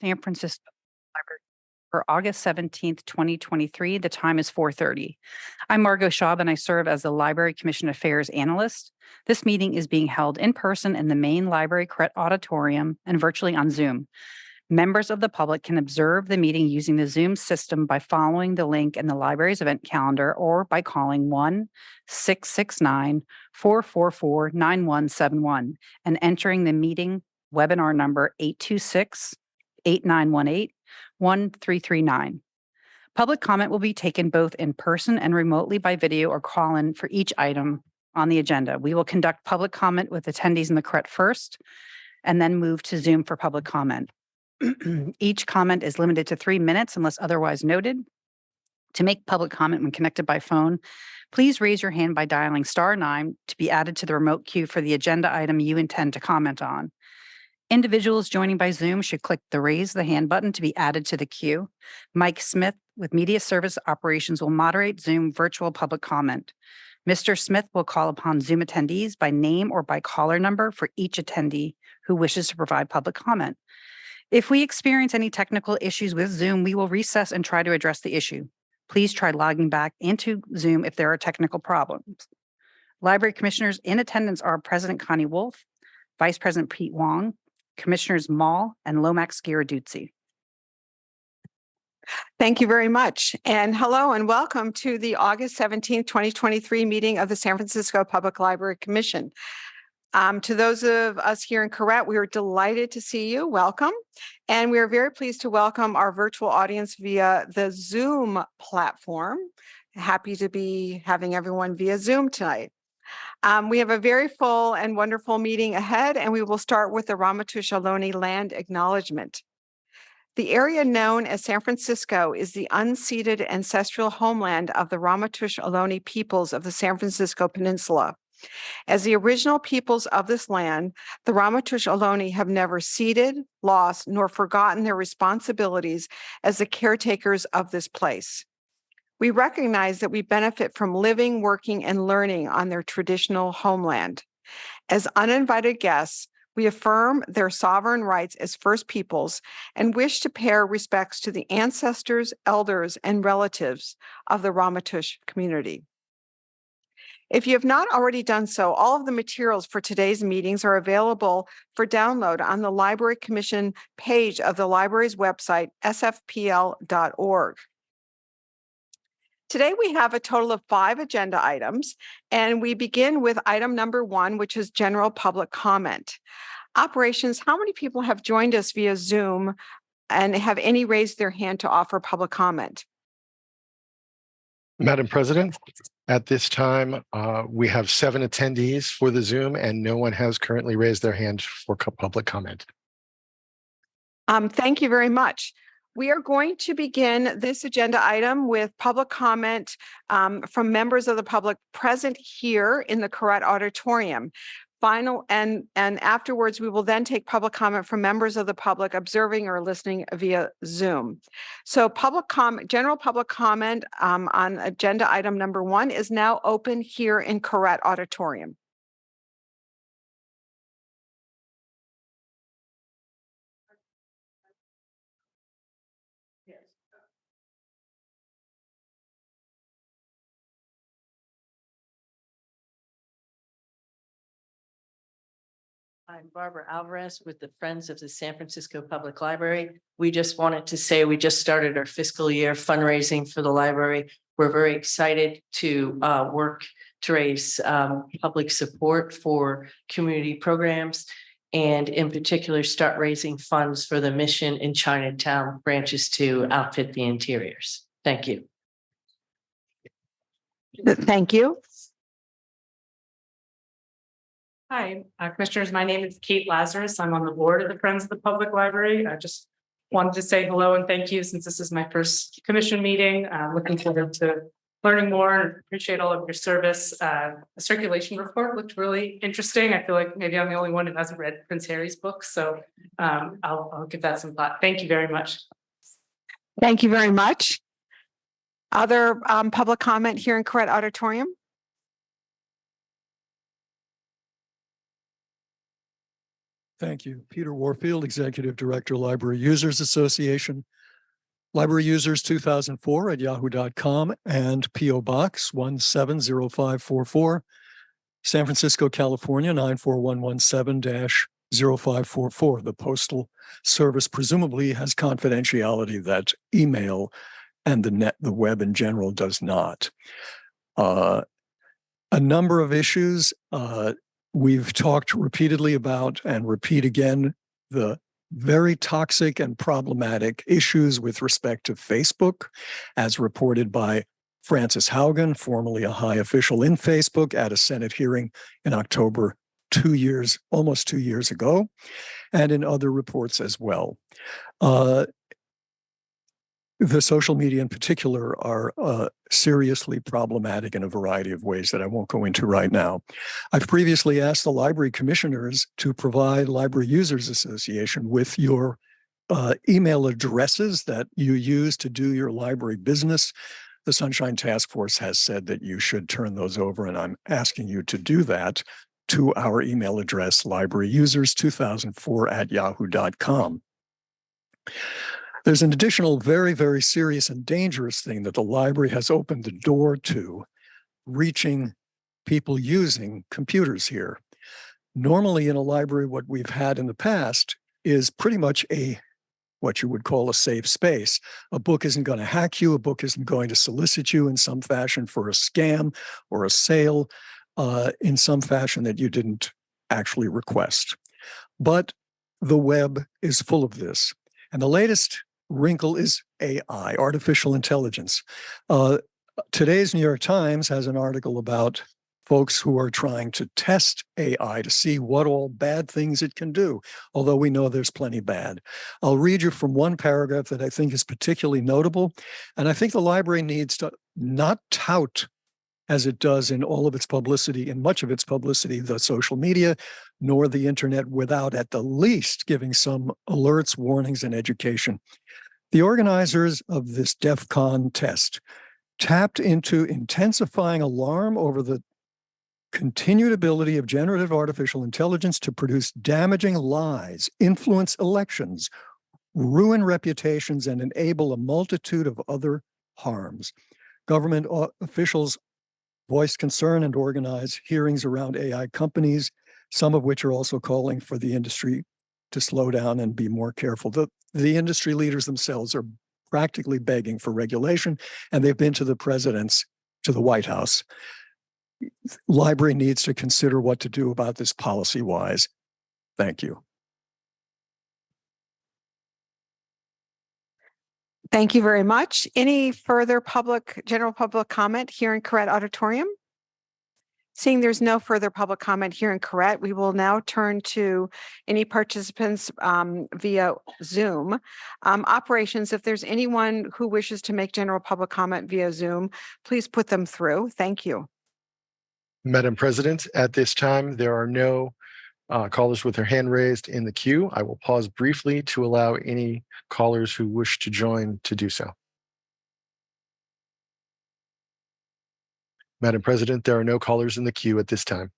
San Francisco Library for August 17th, 2023. The time is 4:30. I'm Margot Schaub, and I serve as the Library Commission Affairs Analyst. This meeting is being held in person in the main library Cret Auditorium and virtually on Zoom. Members of the public can observe the meeting using the Zoom system by following the link in the library's event calendar or by calling 1-669-444-9171 and entering the meeting webinar number 826-8918-1339. Public comment will be taken both in person and remotely by video or call-in for each item on the agenda. We will conduct public comment with attendees in the Cret first and then move to Zoom for public comment. Each comment is limited to 3 minutes unless otherwise noted. To make public comment when connected by phone, please raise your hand by dialing *9 to be added to the remote queue for the agenda item you intend to comment on. Individuals joining by Zoom should click the raise the hand button to be added to the queue. Mike Smith with Media Service Operations will moderate Zoom virtual public comment. Mr. Smith will call upon Zoom attendees by name or by caller number for each attendee who wishes to provide public comment. If we experience any technical issues with Zoom, we will recess and try to address the issue. Please try logging back into Zoom if there are technical problems. Library commissioners in attendance are President Connie Wolf, Vice President Pete Wong, Commissioners Mall and Lomax Giraduzzi. Thank you very much. And hello and welcome to the August 17th, 2023 meeting of the San Francisco Public Library Commission. To those of us here in Cret, we are delighted to see you. Welcome. And we are very pleased to welcome our virtual audience via the Zoom platform. Happy to be having everyone via Zoom tonight. We have a very full and wonderful meeting ahead, and we will start with the Ramaytush Ohlone land acknowledgement. The area known as San Francisco is the unceded ancestral homeland of the Ramaytush Ohlone peoples of the San Francisco Peninsula. As the original peoples of this land, the Ramaytush Ohlone have never ceded, lost, nor forgotten their responsibilities as the caretakers of this place. We recognize that we benefit from living, working, and learning on their traditional homeland. As uninvited guests, we affirm their sovereign rights as First Peoples and wish to pay respects to the ancestors, elders, and relatives of the Ramaytush community. If you have not already done so, all of the materials for today's meetings are available for download on the Library Commission page of the library's website, sfpl.org. Today, we have a total of 5 agenda items, and we begin with item number 1, which is general public comment. Operations, how many people have joined us via Zoom and have any raised their hand to offer public comment? Madam President, at this time, we have 7 attendees for the Zoom, and no one has currently raised their hand for public comment. Thank you very much. We are going to begin this agenda item with public comment from members of the public present here in the Cret Auditorium. And afterwards, we will then take public comment from members of the public observing or listening via Zoom. So general public comment on agenda item number 1 is now open here in Cret Auditorium. I'm Barbara Alvarez with the Friends of the San Francisco Public Library. We just wanted to say we just started our fiscal year fundraising for the library. We're very excited to work to raise public support for community programs and in particular start raising funds for the Mission in Chinatown branches to outfit the interiors. Thank you. Thank you. Hi, Commissioners. My name is Kate Lazarus. I'm on the board of the Friends of the Public Library. I just wanted to say hello and thank you since this is my first commission meeting. Looking forward to learning more and appreciate all of your service. The circulation report looked really interesting. I feel like maybe I'm the only one who hasn't read Prince Harry's book, so I'll give that some thought. Thank you very much. Thank you very much. Other public comment here in Cret Auditorium? Thank you. Peter Warfield, Executive Director, Library Users Association. Library Users 2004 at yahoo.com and P.O. Box 170544, San Francisco, California 94117-0544. The Postal Service presumably has confidentiality that email and the web in general does not. A number of issues we've talked repeatedly about and repeat again, the very toxic and problematic issues with respect to Facebook, as reported by Frances Haugen, formerly a high official in Facebook, at a Senate hearing in October almost 2 years ago, and in other reports as well. The social media in particular are seriously problematic in a variety of ways that I won't go into right now. I've previously asked the library commissioners to provide Library Users Association with your email addresses that you use to do your library business. The Sunshine Task Force has said that you should turn those over, and I'm asking you to do that to our email address, libraryusers2004@yahoo.com. There's an additional very, very serious and dangerous thing that the library has opened the door to, reaching people using computers here. Normally in a library, what we've had in the past is pretty much what you would call a safe space. A book isn't going to hack you. A book isn't going to solicit you in some fashion for a scam or a sale in some fashion that you didn't actually request. But the web is full of this. And the latest wrinkle is AI, artificial intelligence. Today's New York Times has an article about folks who are trying to test AI to see what all bad things it can do, although we know there's plenty bad. I'll read you from one paragraph that I think is particularly notable, and I think the library needs to not tout, as it does in all of its publicity, in much of its publicity, the social media, nor the internet, without at the least giving some alerts, warnings, and education. The organizers of this DEF CON test tapped into intensifying alarm over the continued ability of generative artificial intelligence to produce damaging lies, influence elections, ruin reputations, and enable a multitude of other harms. Government officials voiced concern and organized hearings around AI companies, some of which are also calling for the industry to slow down and be more careful. The industry leaders themselves are practically begging for regulation, and they've been to the White House. Library needs to consider what to do about this policy-wise. Thank you. Thank you very much. Any further general public comment here in Correct Auditorium? Seeing there's no further public comment here in Correct, we will now turn to any participants via Zoom. Operations, if there's anyone who wishes to make general public comment via Zoom, please put them through. Thank you. Madam President, at this time, there are no callers with their hand raised in the queue. I will pause briefly to allow any callers who wish to join to do so. Madam President, there are no callers in the queue at this time.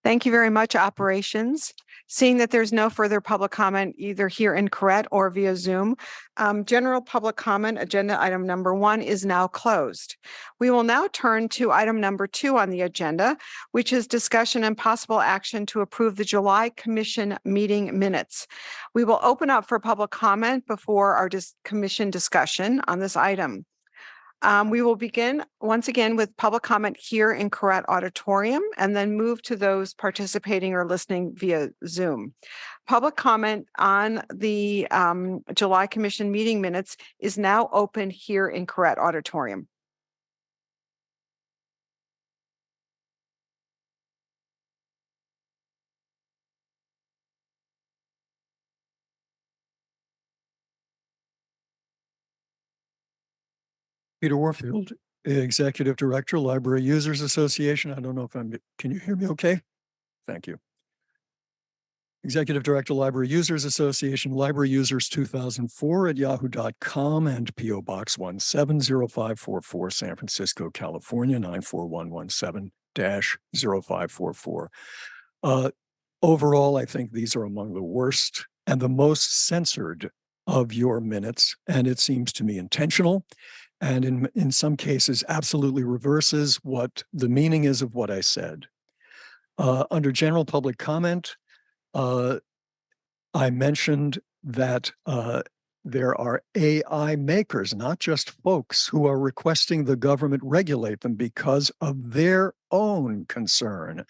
Thank you very much, Operations. Seeing that there's no further public comment either here in Correct or via Zoom, general public comment, agenda item number 1 is now closed. We will now turn to item number 2 on the agenda, which is discussion and possible action to approve the July Commission meeting minutes. We will open up for public comment before our commission discussion on this item. We will begin once again with public comment here in Correct Auditorium and then move to those participating or listening via Zoom. Public comment on the July Commission meeting minutes is now open here in Correct Auditorium. Peter Warfield, Executive Director, Library Users Association. I don't know if can you hear me okay? Thank you. Executive Director, Library Users Association, Library Users 2004@yahoo.com and P.O. Box 170544, San Francisco, California, 94117-0544. Overall, I think these are among the worst and the most censored of your minutes, and it seems to me intentional, and in some cases absolutely reverses what the meaning is of what I said. Under general public comment, I mentioned that there are AI makers, not just folks who are requesting the government regulate them because of their own concern,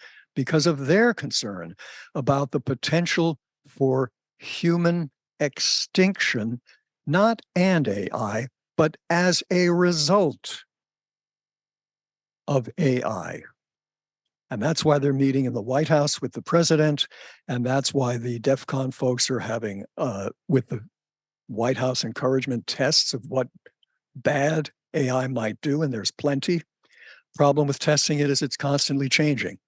about the potential for human extinction, not and AI, but as a result of AI. And that's why they're meeting in the White House with the president. And that's why the DEF CON folks are having, with the White House encouragement, tests of what bad AI might do. And there's plenty. Problem with testing it is it's constantly changing.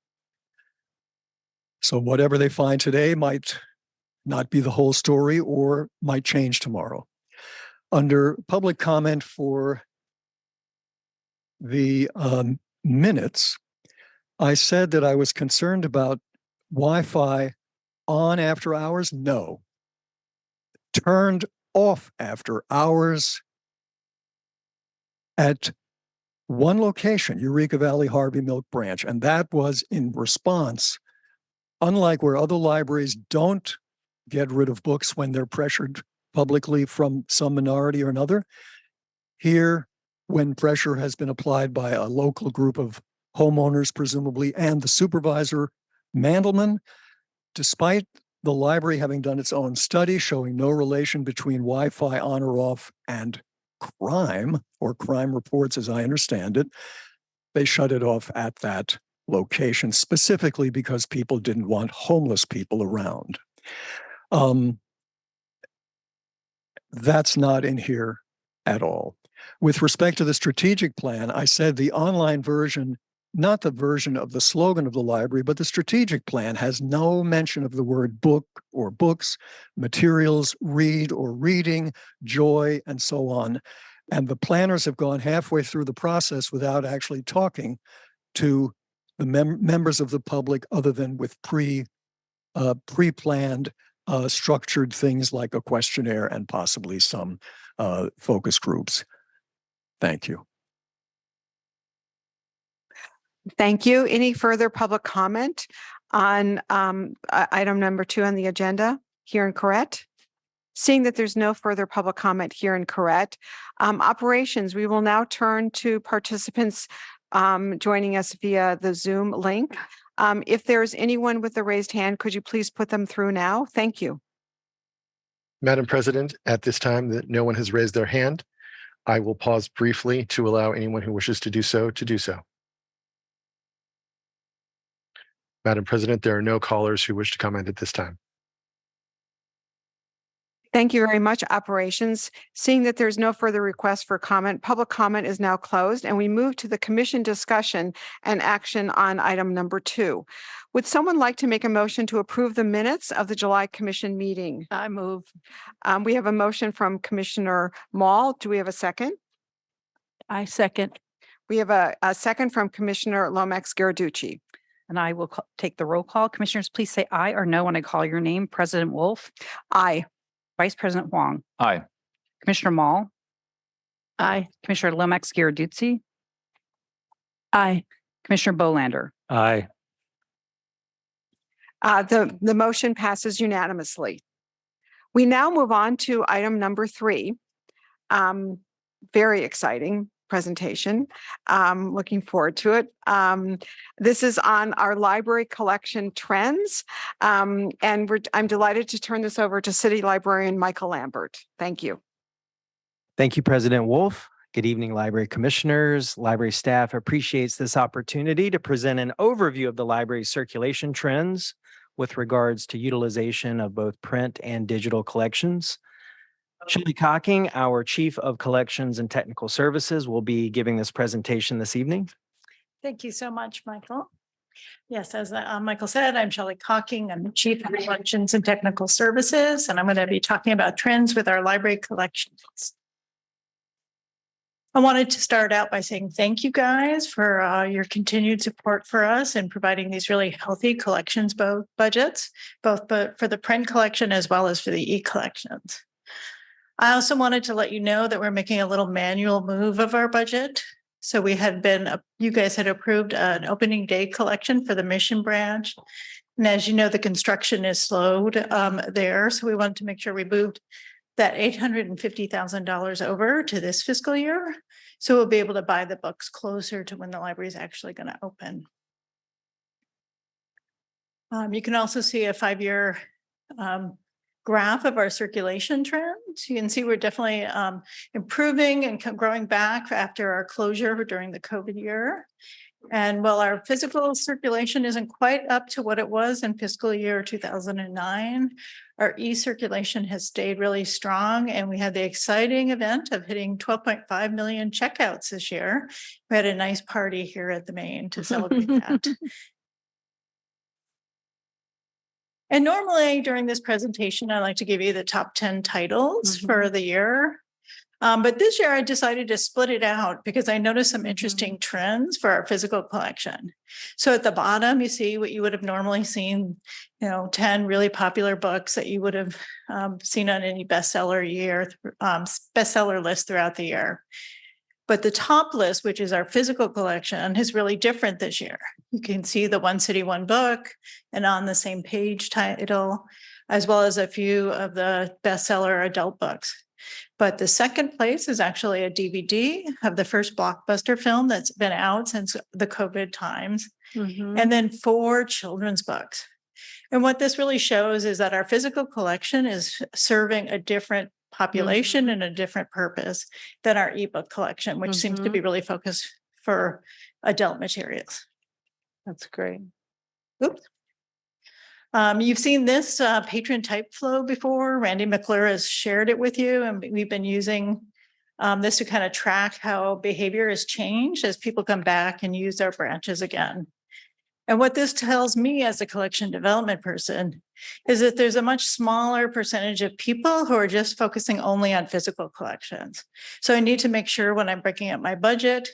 So whatever they find today might not be the whole story or might change tomorrow. Under public comment for the minutes, I said that I was concerned about Wi-Fi on after hours. No. Turned off after hours at one location, Eureka Valley Harvey Milk Branch. And that was in response, unlike where other libraries don't get rid of books when they're pressured publicly from some minority or another. Here, when pressure has been applied by a local group of homeowners, presumably, and the supervisor, Mandelman, despite the library having done its own study showing no relation between Wi-Fi on or off and crime, or crime reports as I understand it, they shut it off at that location, specifically because people didn't want homeless people around. That's not in here at all. With respect to the strategic plan, I said the online version, not the version of the slogan of the library, but the strategic plan has no mention of the word book or books, materials, read or reading, joy, and so on. And the planners have gone halfway through the process without actually talking to the members of the public other than with pre-planned structured things like a questionnaire and possibly some focus groups. Thank you. Thank you. Any further public comment on item number 2 on the agenda here in Correct? Seeing that there's no further public comment here in Correct, operations, we will now turn to participants joining us via the Zoom link. If there's anyone with a raised hand, could you please put them through now? Thank you. Madam President, at this time that no one has raised their hand, I will pause briefly to allow anyone who wishes to do so to do so. Madam President, there are no callers who wish to comment at this time. Thank you very much, operations. Seeing that there's no further request for comment, public comment is now closed, and we move to the commission discussion and action on item number 2. Would someone like to make a motion to approve the minutes of the July commission meeting? I move. We have a motion from Commissioner Mall. Do we have a second? I second. We have a second from Commissioner Lomax-Garducci. And I will take the roll call. Commissioners, please say aye or no when I call your name. President Wolf. Aye. Vice President Huang. Aye. Commissioner Mall. Aye. Commissioner Lomax-Garducci. Aye. Commissioner Bolander. Aye. The motion passes unanimously. We now move on to item number 3. Very exciting presentation. Looking forward to it. This is on our library collection trends. And I'm delighted to turn this over to City Librarian Michael Lambert. Thank you. Thank you, President Wolf. Good evening, library commissioners. Library staff appreciates this opportunity to present an overview of the library's circulation trends with regards to utilization of both print and digital collections. Shelley Cocking, our Chief of Collections and Technical Services, will be giving this presentation this evening. Thank you so much, Michael. Yes, as Michael said, I'm Shelley Cocking. I'm the Chief of Collections and Technical Services, and I'm going to be talking about trends with our library collections. I wanted to start out by saying thank you guys for your continued support for us and providing these really healthy collections budgets, both for the print collection as well as for the e-collections. I also wanted to let you know that we're making a little manual move of our budget. So you guys had approved an opening day collection for the Mission Branch. And as you know, the construction is slowed there. So we wanted to make sure we moved that $850,000 over to this fiscal year. So we'll be able to buy the books closer to when the library is actually going to open. You can also see a 5-year graph of our circulation trends. You can see we're definitely improving and growing back after our closure during the COVID year. And while our physical circulation isn't quite up to what it was in fiscal year 2009, our e-circulation has stayed really strong. And we had the exciting event of hitting 12.5 million checkouts this year. We had a nice party here at the Main to celebrate that. And normally during this presentation, I like to give you the top 10 titles for the year. But this year I decided to split it out because I noticed some interesting trends for our physical collection. So at the bottom, you see what you would have normally seen, 10 really popular books that you would have seen on any bestseller list throughout the year. But the top list, which is our physical collection, is really different this year. You can see the One City, One Book and On the Same Page title, as well as a few of the bestseller adult books. But the second place is actually a DVD of the first blockbuster film that's been out since the COVID times, and then 4 children's books. And what this really shows is that our physical collection is serving a different population and a different purpose than our ebook collection, which seems to be really focused for adult materials. That's great. Oops. You've seen this patron type flow before. Randy McClure has shared it with you, and we've been using this to kind of track how behavior has changed as people come back and use our branches again. And what this tells me as a collection development person is that there's a much smaller percentage of people who are just focusing only on physical collections. So I need to make sure when I'm breaking up my budget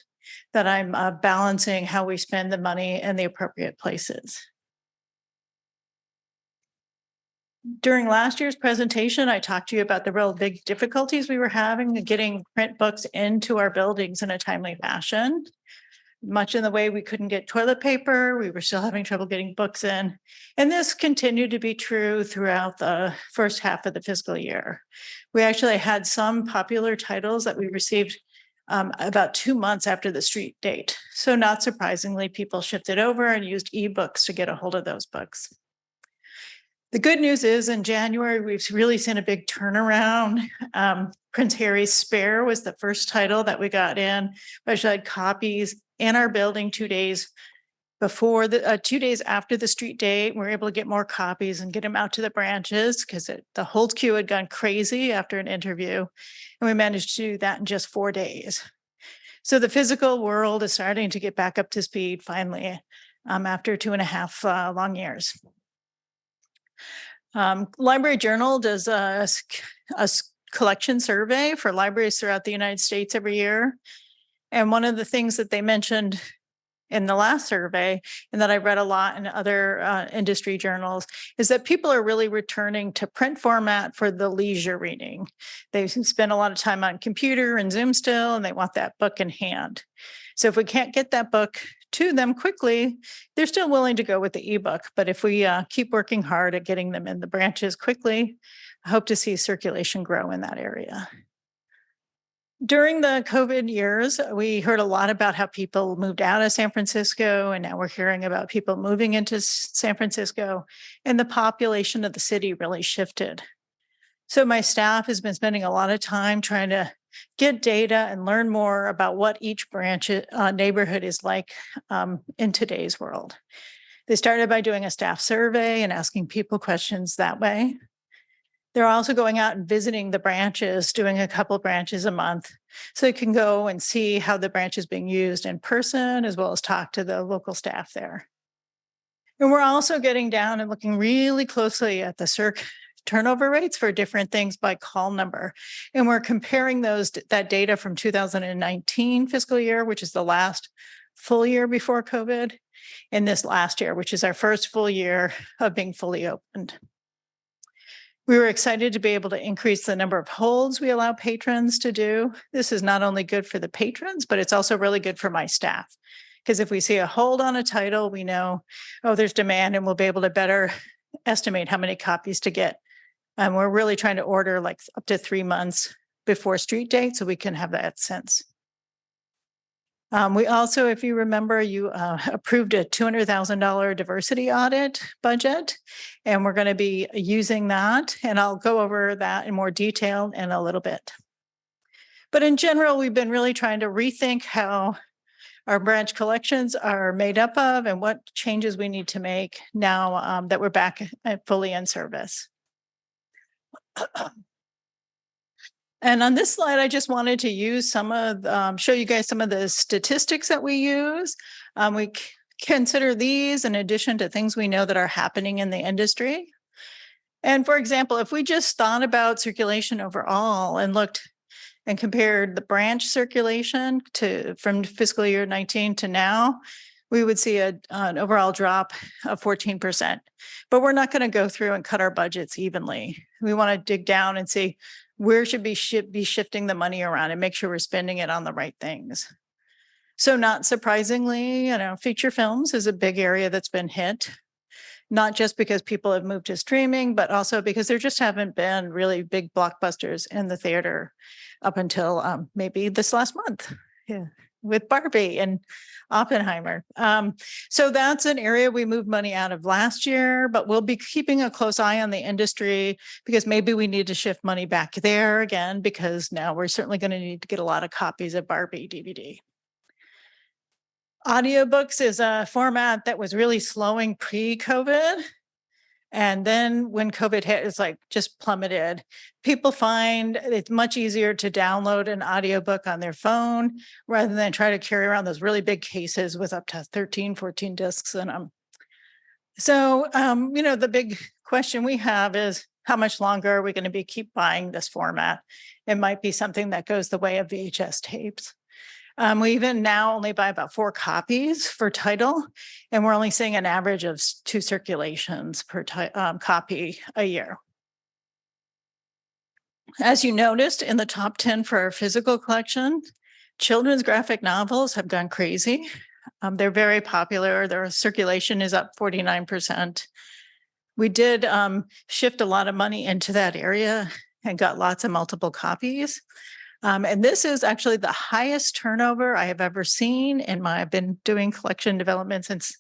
that I'm balancing how we spend the money in the appropriate places. During last year's presentation, I talked to you about the real big difficulties we were having getting print books into our buildings in a timely fashion. Much in the way we couldn't get toilet paper, we were still having trouble getting books in. And this continued to be true throughout the first half of the fiscal year. We actually had some popular titles that we received about 2 months after the street date. So not surprisingly, people shifted over and used ebooks to get a hold of those books. The good news is in January, we've really seen a big turnaround. Prince Harry's Spare was the first title that we got in, which had copies in our building 2 days before 2 days after the street date. We were able to get more copies and get them out to the branches because the hold queue had gone crazy after an interview. And we managed to do that in just 4 days. So the physical world is starting to get back up to speed finally after 2.5 long years. Library Journal does a collection survey for libraries throughout the United States every year. And one of the things that they mentioned in the last survey, and that I read a lot in other industry journals, is that people are really returning to print format for the leisure reading. They spend a lot of time on computer and Zoom still, and they want that book in hand. So if we can't get that book to them quickly, they're still willing to go with the ebook. But if we keep working hard at getting them in the branches quickly, I hope to see circulation grow in that area. During the COVID years, we heard a lot about how people moved out of San Francisco, and now we're hearing about people moving into San Francisco, and the population of the city really shifted. So my staff has been spending a lot of time trying to get data and learn more about what each branch neighborhood is like in today's world. They started by doing a staff survey and asking people questions that way. They're also going out and visiting the branches, doing a couple branches a month, so you can go and see how the branch is being used in person, as well as talk to the local staff there. And we're also getting down and looking really closely at the turnover rates for different things by call number. And we're comparing that data from 2019 fiscal year, which is the last full year before COVID, and this last year, which is our first full year of being fully opened. We were excited to be able to increase the number of holds we allow patrons to do. This is not only good for the patrons, but it's also really good for my staff. Because if we see a hold on a title, we know, oh, there's demand, and we'll be able to better estimate how many copies to get. And we're really trying to order like up to 3 months before street date so we can have that sense. We also, if you remember, you approved a $200,000 diversity audit budget, and we're going to be using that. And I'll go over that in more detail in a little bit. But in general, we've been really trying to rethink how our branch collections are made up of and what changes we need to make now that we're back fully in service. And on this slide, I just wanted to use show you guys some of the statistics that we use. We consider these in addition to things we know that are happening in the industry. And for example, if we just thought about circulation overall and looked and compared the branch circulation from fiscal year 19 to now, we would see an overall drop of 14%. But we're not going to go through and cut our budgets evenly. We want to dig down and see where should be shifting the money around and make sure we're spending it on the right things. So not surprisingly, feature films is a big area that's been hit, not just because people have moved to streaming, but also because there just haven't been really big blockbusters in the theater up until maybe this last month. Yeah. With Barbie and Oppenheimer. So that's an area we moved money out of last year, but we'll be keeping a close eye on the industry because maybe we need to shift money back there again, because now we're certainly going to need to get a lot of copies of Barbie DVD. Audiobooks is a format that was really slowing pre-COVID. And then when COVID hit, it's like just plummeted. People find it's much easier to download an audiobook on their phone rather than try to carry around those really big cases with up to 13, 14 discs in them. So, the big question we have is how much longer are we going to keep buying this format? It might be something that goes the way of VHS tapes. We even now only buy about 4 copies for title, and we're only seeing an average of 2 circulations per copy a year. As you noticed in the top 10 for our physical collection, children's graphic novels have gone crazy. They're very popular. Their circulation is up 49%. We did shift a lot of money into that area and got lots of multiple copies. And this is actually the highest turnover I have ever seen I've been doing collection development since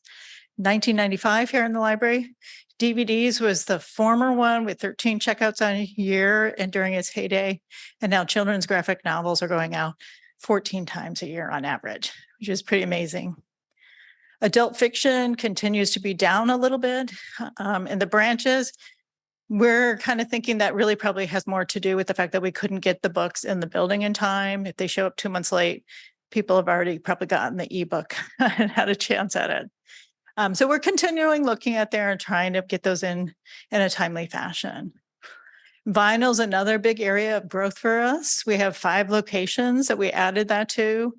1995 here in the library. DVDs was the former one with 13 checkouts on a year and during its heyday. And now children's graphic novels are going out 14 times a year on average, which is pretty amazing. Adult fiction continues to be down a little bit in the branches. We're kind of thinking that really probably has more to do with the fact that we couldn't get the books in the building in time. If they show up 2 months late, people have already probably gotten the ebook and had a chance at it. So we're continuing looking at there and trying to get those in a timely fashion. Vinyl is another big area of growth for us. We have 5 locations that we added that to.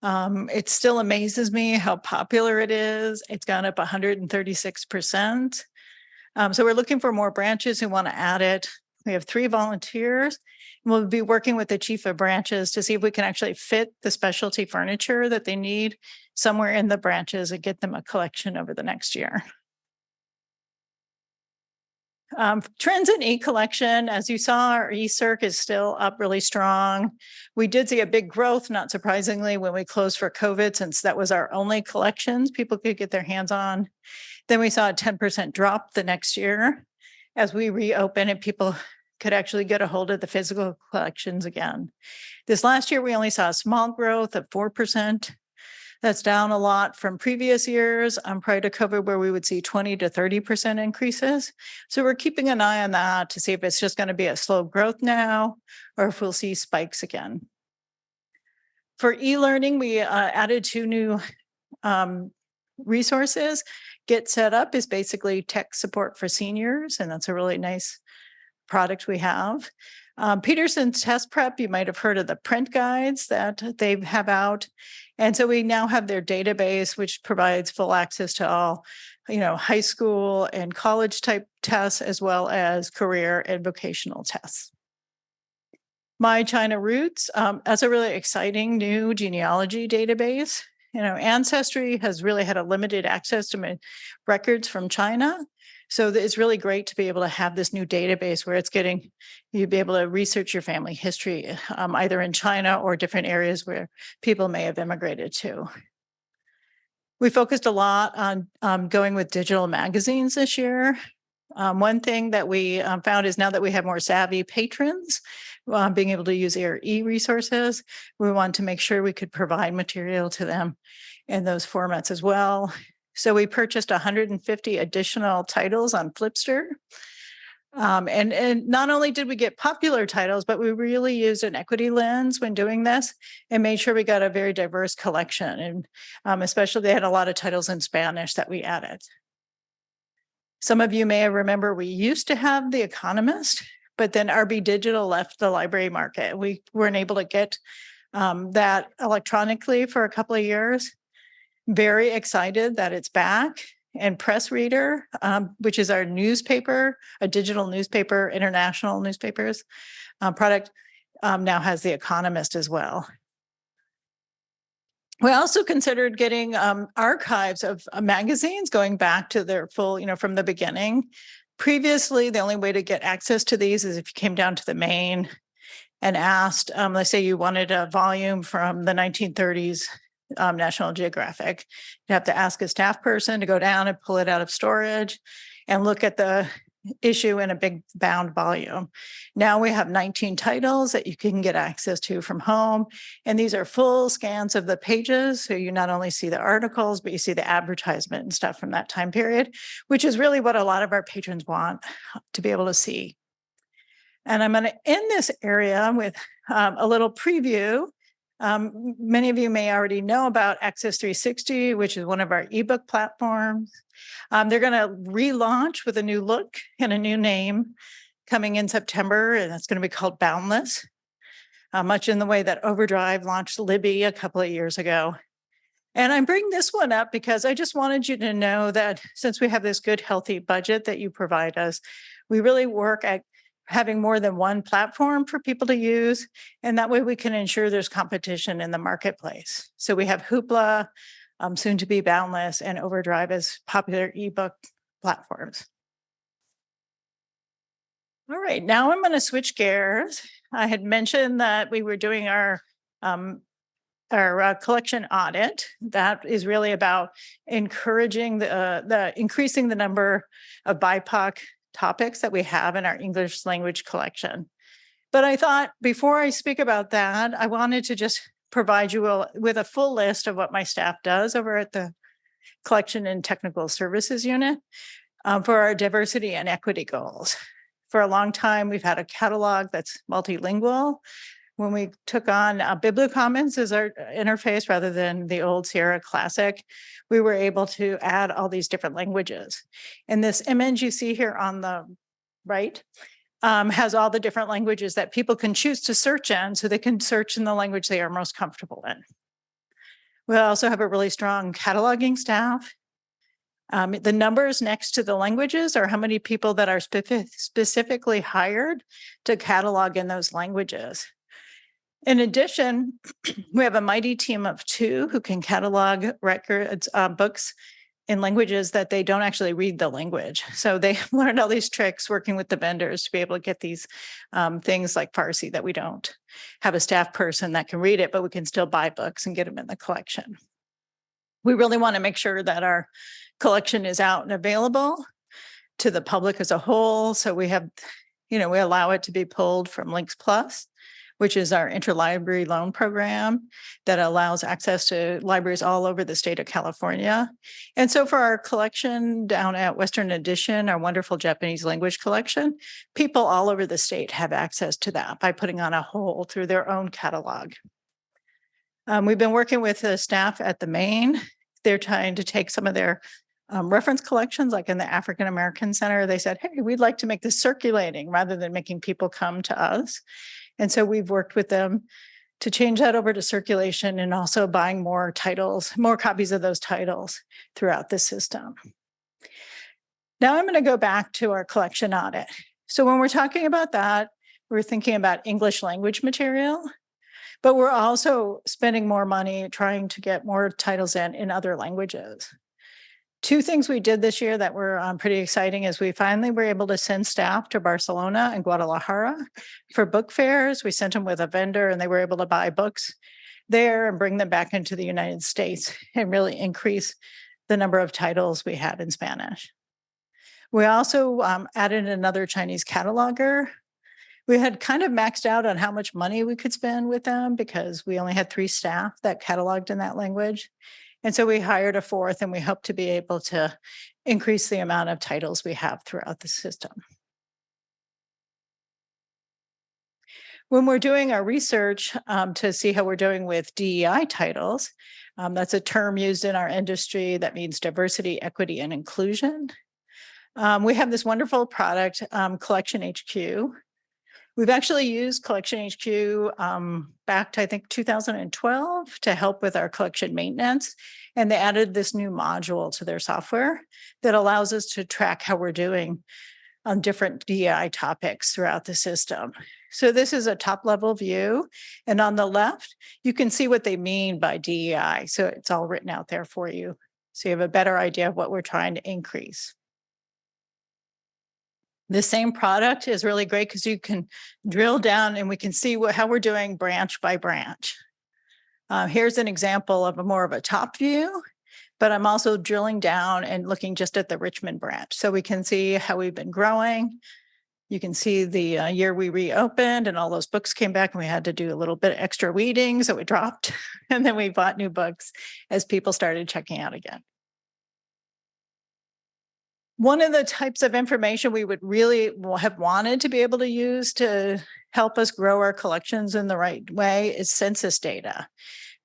It still amazes me how popular it is. It's gone up 136%. So we're looking for more branches who want to add it. We have 3 volunteers. We'll be working with the chief of branches to see if we can actually fit the specialty furniture that they need somewhere in the branches and get them a collection over the next year. Trends in e-collection, as you saw, our eCirc is still up really strong. We did see a big growth, not surprisingly, when we closed for COVID, since that was our only collections people could get their hands on. Then we saw a 10% drop the next year as we reopened and people could actually get a hold of the physical collections again. This last year, we only saw a small growth of 4%. That's down a lot from previous years prior to COVID, where we would see 20 to 30% increases. So we're keeping an eye on that to see if it's just going to be a slow growth now or if we'll see spikes again. For e-learning, we added 2 new resources. Get Set Up is basically tech support for seniors, and that's a really nice product we have. Peterson's Test Prep, you might have heard of the print guides that they have out. And so we now have their database, which provides full access to all, high school and college type tests, as well as career and vocational tests. My China Roots, that's a really exciting new genealogy database. Ancestry has really had a limited access to records from China. So it's really great to be able to have this new database where you'd be able to research your family history, either in China or different areas where people may have immigrated to. We focused a lot on going with digital magazines this year. One thing that we found is now that we have more savvy patrons, being able to use our e-resources, we want to make sure we could provide material to them in those formats as well. So we purchased 150 additional titles on Flipster. And not only did we get popular titles, but we really used an equity lens when doing this and made sure we got a very diverse collection. And especially they had a lot of titles in Spanish that we added. Some of you may remember we used to have The Economist, but then RB Digital left the library market. We weren't able to get that electronically for a couple of years. Very excited that it's back. And Press Reader, which is our newspaper, a digital newspaper, international newspapers product, now has The Economist as well. We also considered getting archives of magazines going back to their full, from the beginning. Previously, the only way to get access to these is if you came down to the main and asked, let's say you wanted a volume from the 1930s National Geographic. You have to ask a staff person to go down and pull it out of storage and look at the issue in a big bound volume. Now we have 19 titles that you can get access to from home. And these are full scans of the pages. So you not only see the articles, but you see the advertisement and stuff from that time period, which is really what a lot of our patrons want to be able to see. And I'm going to end this area with a little preview. Many of you may already know about Access 360, which is one of our ebook platforms. They're going to relaunch with a new look and a new name coming in September, and it's going to be called Boundless, much in the way that Overdrive launched Libby a couple of years ago. And I bring this one up because I just wanted you to know that since we have this good, healthy budget that you provide us, we really work at having more than one platform for people to use. And that way we can ensure there's competition in the marketplace. So we have Hoopla, soon to be Boundless, and Overdrive as popular ebook platforms. All right, now I'm going to switch gears. I had mentioned that we were doing our collection audit. That is really about encouraging increasing the number of BIPOC topics that we have in our English language collection. But I thought before I speak about that, I wanted to just provide you with a full list of what my staff does over at the Collection and Technical Services Unit for our diversity and equity goals. For a long time, we've had a catalog that's multilingual. When we took on BiblioCommons as our interface rather than the old Sierra Classic, we were able to add all these different languages. And this image you see here on the right has all the different languages that people can choose to search in, so they can search in the language they are most comfortable in. We also have a really strong cataloging staff. The numbers next to the languages are how many people that are specifically hired to catalog in those languages. In addition, we have a mighty team of 2 who can catalog records, books in languages that they don't actually read the language. So they learned all these tricks working with the vendors to be able to get these things like Farsi that we don't have a staff person that can read it, but we can still buy books and get them in the collection. We really want to make sure that our collection is out and available to the public as a whole. So we have, we allow it to be pulled from Links Plus, which is our interlibrary loan program that allows access to libraries all over the state of California. And so for our collection down at Western Edition, our wonderful Japanese language collection, people all over the state have access to that by putting on a hold through their own catalog. We've been working with the staff at the Maine. They're trying to take some of their reference collections, like in the African American Center, they said, hey, we'd like to make this circulating rather than making people come to us. And so we've worked with them to change that over to circulation and also buying more titles, more copies of those titles throughout the system. Now I'm going to go back to our collection audit. So when we're talking about that, we're thinking about English language material, but we're also spending more money trying to get more titles in other languages. Two things we did this year that were pretty exciting is we finally were able to send staff to Barcelona and Guadalajara for book fairs. We sent them with a vendor and they were able to buy books there and bring them back into the United States and really increase the number of titles we had in Spanish. We also added another Chinese cataloger. We had kind of maxed out on how much money we could spend with them because we only had 3 staff that cataloged in that language. And so we hired a 4th, and we hope to be able to increase the amount of titles we have throughout the system. When we're doing our research to see how we're doing with DEI titles, that's a term used in our industry that means diversity, equity, and inclusion. We have this wonderful product, Collection HQ. We've actually used Collection HQ back to, I think, 2012 to help with our collection maintenance. And they added this new module to their software that allows us to track how we're doing on different DEI topics throughout the system. So this is a top level view. And on the left, you can see what they mean by DEI. So it's all written out there for you. So you have a better idea of what we're trying to increase. The same product is really great because you can drill down and we can see how we're doing branch by branch. Here's an example of more of a top view, but I'm also drilling down and looking just at the Richmond branch. So we can see how we've been growing. You can see the year we reopened and all those books came back and we had to do a little bit extra weeding. So we dropped and then we bought new books as people started checking out again. One of the types of information we would really have wanted to be able to use to help us grow our collections in the right way is census data.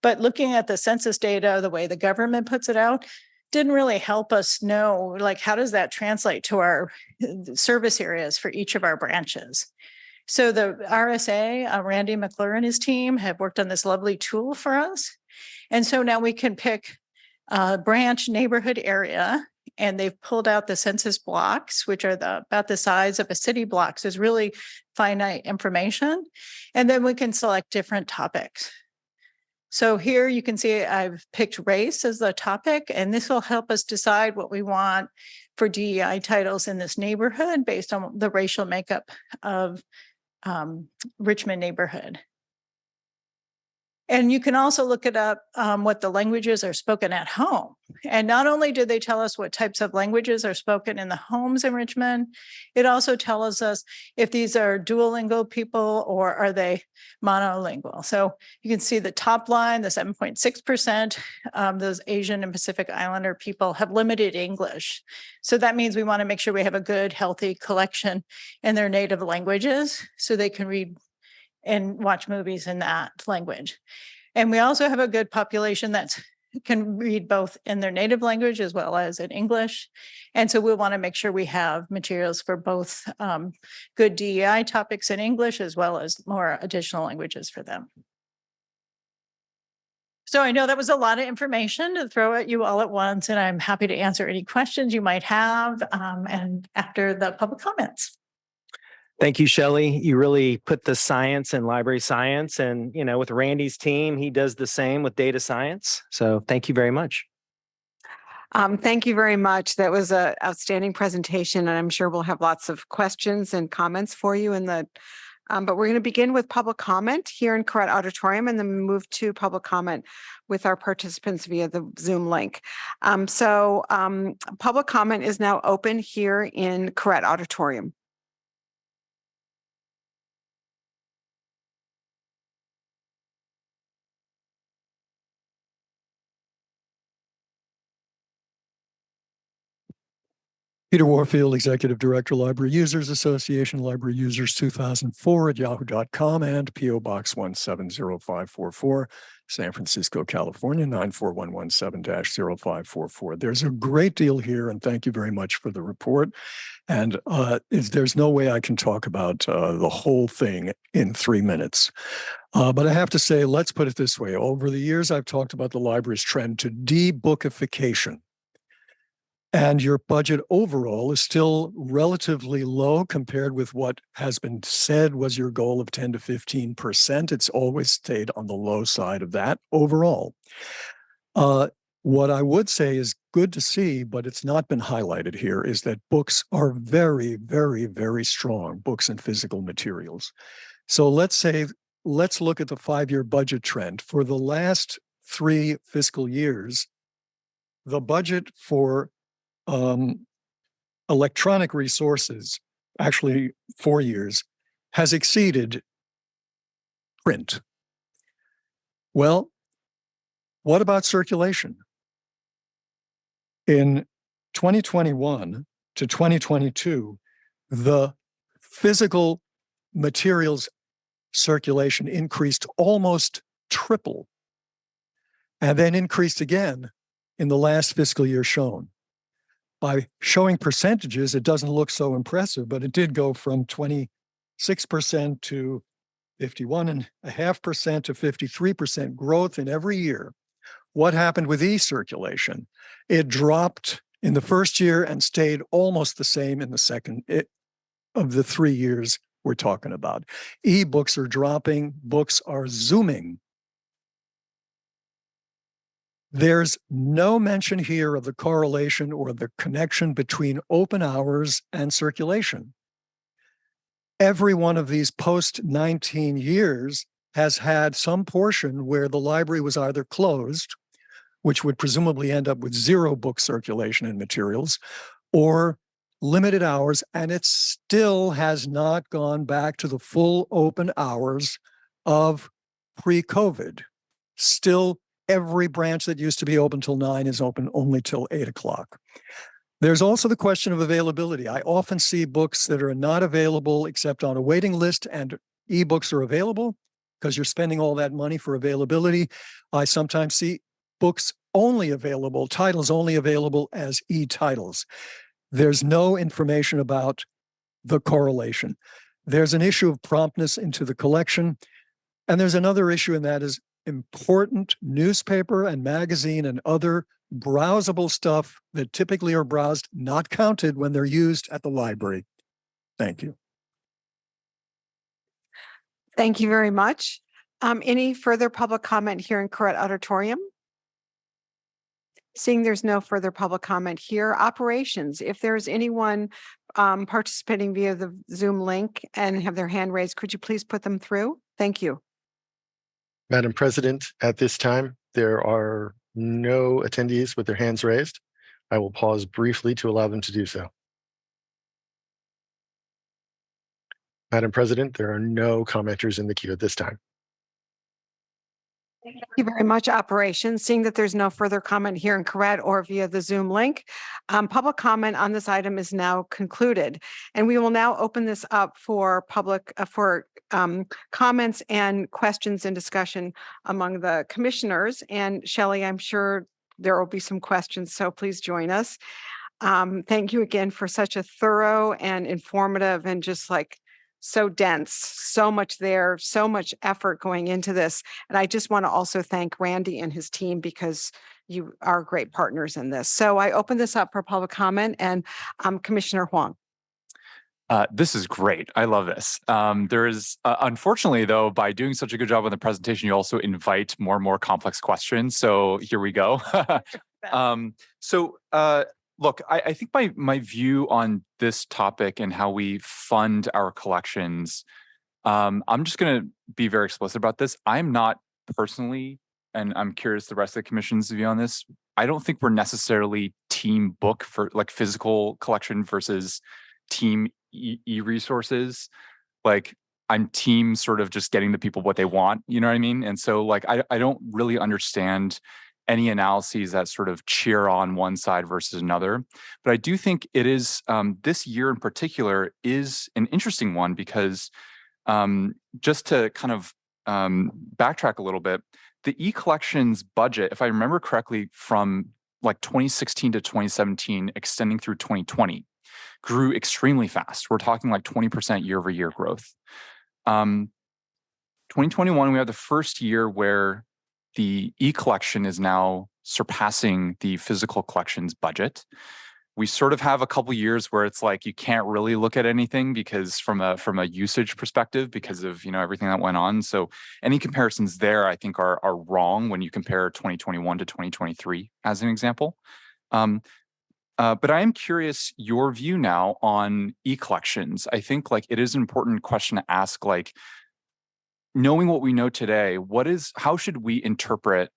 But looking at the census data, the way the government puts it out, didn't really help us know, like, how does that translate to our service areas for each of our branches? So the RSA, Randy McClure and his team have worked on this lovely tool for us. And so now we can pick a branch neighborhood area, and they've pulled out the census blocks, which are about the size of a city block. So it's really finite information. And then we can select different topics. So here you can see I've picked race as the topic, and this will help us decide what we want for DEI titles in this neighborhood based on the racial makeup of Richmond neighborhood. And you can also look it up what the languages are spoken at home. And not only do they tell us what types of languages are spoken in the homes in Richmond, it also tells us if these are duolingual people or are they monolingual. So you can see the top line, the 7.6%, those Asian and Pacific Islander people have limited English. So that means we want to make sure we have a good, healthy collection in their native languages so they can read and watch movies in that language. And we also have a good population that can read both in their native language as well as in English. And so we want to make sure we have materials for both good DEI topics in English as well as more additional languages for them. So I know that was a lot of information to throw at you all at once, and I'm happy to answer any questions you might have and after the public comments. Thank you, Shelley. You really put the science in library science, and with Randy's team, he does the same with data science. So thank you very much. Thank you very much. That was an outstanding presentation, and I'm sure we'll have lots of questions and comments for you in the. But we're going to begin with public comment here in Correct Auditorium, and then move to public comment with our participants via the Zoom link. Public comment is now open here in Correct Auditorium. Peter Warfield, Executive Director, Library Users Association, Library Users 2004 at yahoo.com, and PO Box 170544, San Francisco, California, 94117-0544. There's a great deal here, and thank you very much for the report. And there's no way I can talk about the whole thing in 3 minutes. But I have to say, let's put it this way. Over the years, I've talked about the library's trend to de-bookification. And your budget overall is still relatively low compared with what has been said was your goal of 10 to 15%. It's always stayed on the low side of that overall. What I would say is good to see, but it's not been highlighted here, is that books are very, very, very strong, books and physical materials. So let's look at the 5-year budget trend. For the last 3 fiscal years, the budget for electronic resources, actually 4 years, has exceeded print. Well, what about circulation? In 2021 to 2022, the physical materials circulation increased almost triple, and then increased again in the last fiscal year shown. By showing percentages, it doesn't look so impressive, but it did go from 26% to 51.5% to 53% growth in every year. What happened with e-circulation? It dropped in the first year and stayed almost the same in the second of the 3 years we're talking about. E-books are dropping, books are zooming. There's no mention here of the correlation or the connection between open hours and circulation. Every one of these post-19 years has had some portion where the library was either closed, which would presumably end up with 0 book circulation and materials, or limited hours, and it still has not gone back to the full open hours of pre-COVID. Still, every branch that used to be open till 9 is open only till 8 o'clock. There's also the question of availability. I often see books that are not available except on a waiting list, and ebooks are available because you're spending all that money for availability. I sometimes see books only available, titles only available as e-titles. There's no information about the correlation. There's an issue of promptness into the collection. And there's another issue, and that is important newspaper and magazine and other browsable stuff that typically are browsed, not counted when they're used at the library. Thank you. Thank you very much. Any further public comment here in Correct Auditorium? Seeing there's no further public comment here, operations, if there's anyone participating via the Zoom link and have their hand raised, could you please put them through? Thank you. Madam President, at this time, there are no attendees with their hands raised. I will pause briefly to allow them to do so. Madam President, there are no commenters in the queue at this time. Thank you very much, operations. Seeing that there's no further comment here in Correct or via the Zoom link, public comment on this item is now concluded. And we will now open this up for public, comments and questions and discussion among the commissioners. And Shelley, I'm sure there will be some questions, so please join us. Thank you again for such a thorough and informative and just like so dense, so much there, so much effort going into this. And I just want to also thank Randy and his team because you are great partners in this. So I open this up for public comment, and Commissioner Huang. This is great. I love this. There is, unfortunately, though, by doing such a good job on the presentation, you also invite more and more complex questions. So here we go. Look, I think my view on this topic and how we fund our collections, I'm just going to be very explicit about this. I'm not personally, and I'm curious the rest of the commission's view on this, I don't think we're necessarily team book for like physical collection versus team e-resources. Like I'm team sort of just getting the people what they want, you know what I mean? And so like, I don't really understand any analyses that sort of cheer on one side versus another. But I do think it is, this year in particular is an interesting one because just to kind of backtrack a little bit, the e-collections budget, if I remember correctly, from like 2016 to 2017, extending through 2020, grew extremely fast. We're talking like 20% year over year growth. 2021, we have the first year where the e-collection is now surpassing the physical collections budget. We sort of have a couple years where it's like you can't really look at anything because from a usage perspective because of everything that went on. So any comparisons there I think are wrong when you compare 2021 to 2023 as an example. But I am curious your view now on e-collections. I think like it is an important question to ask, like knowing what we know today, how should we interpret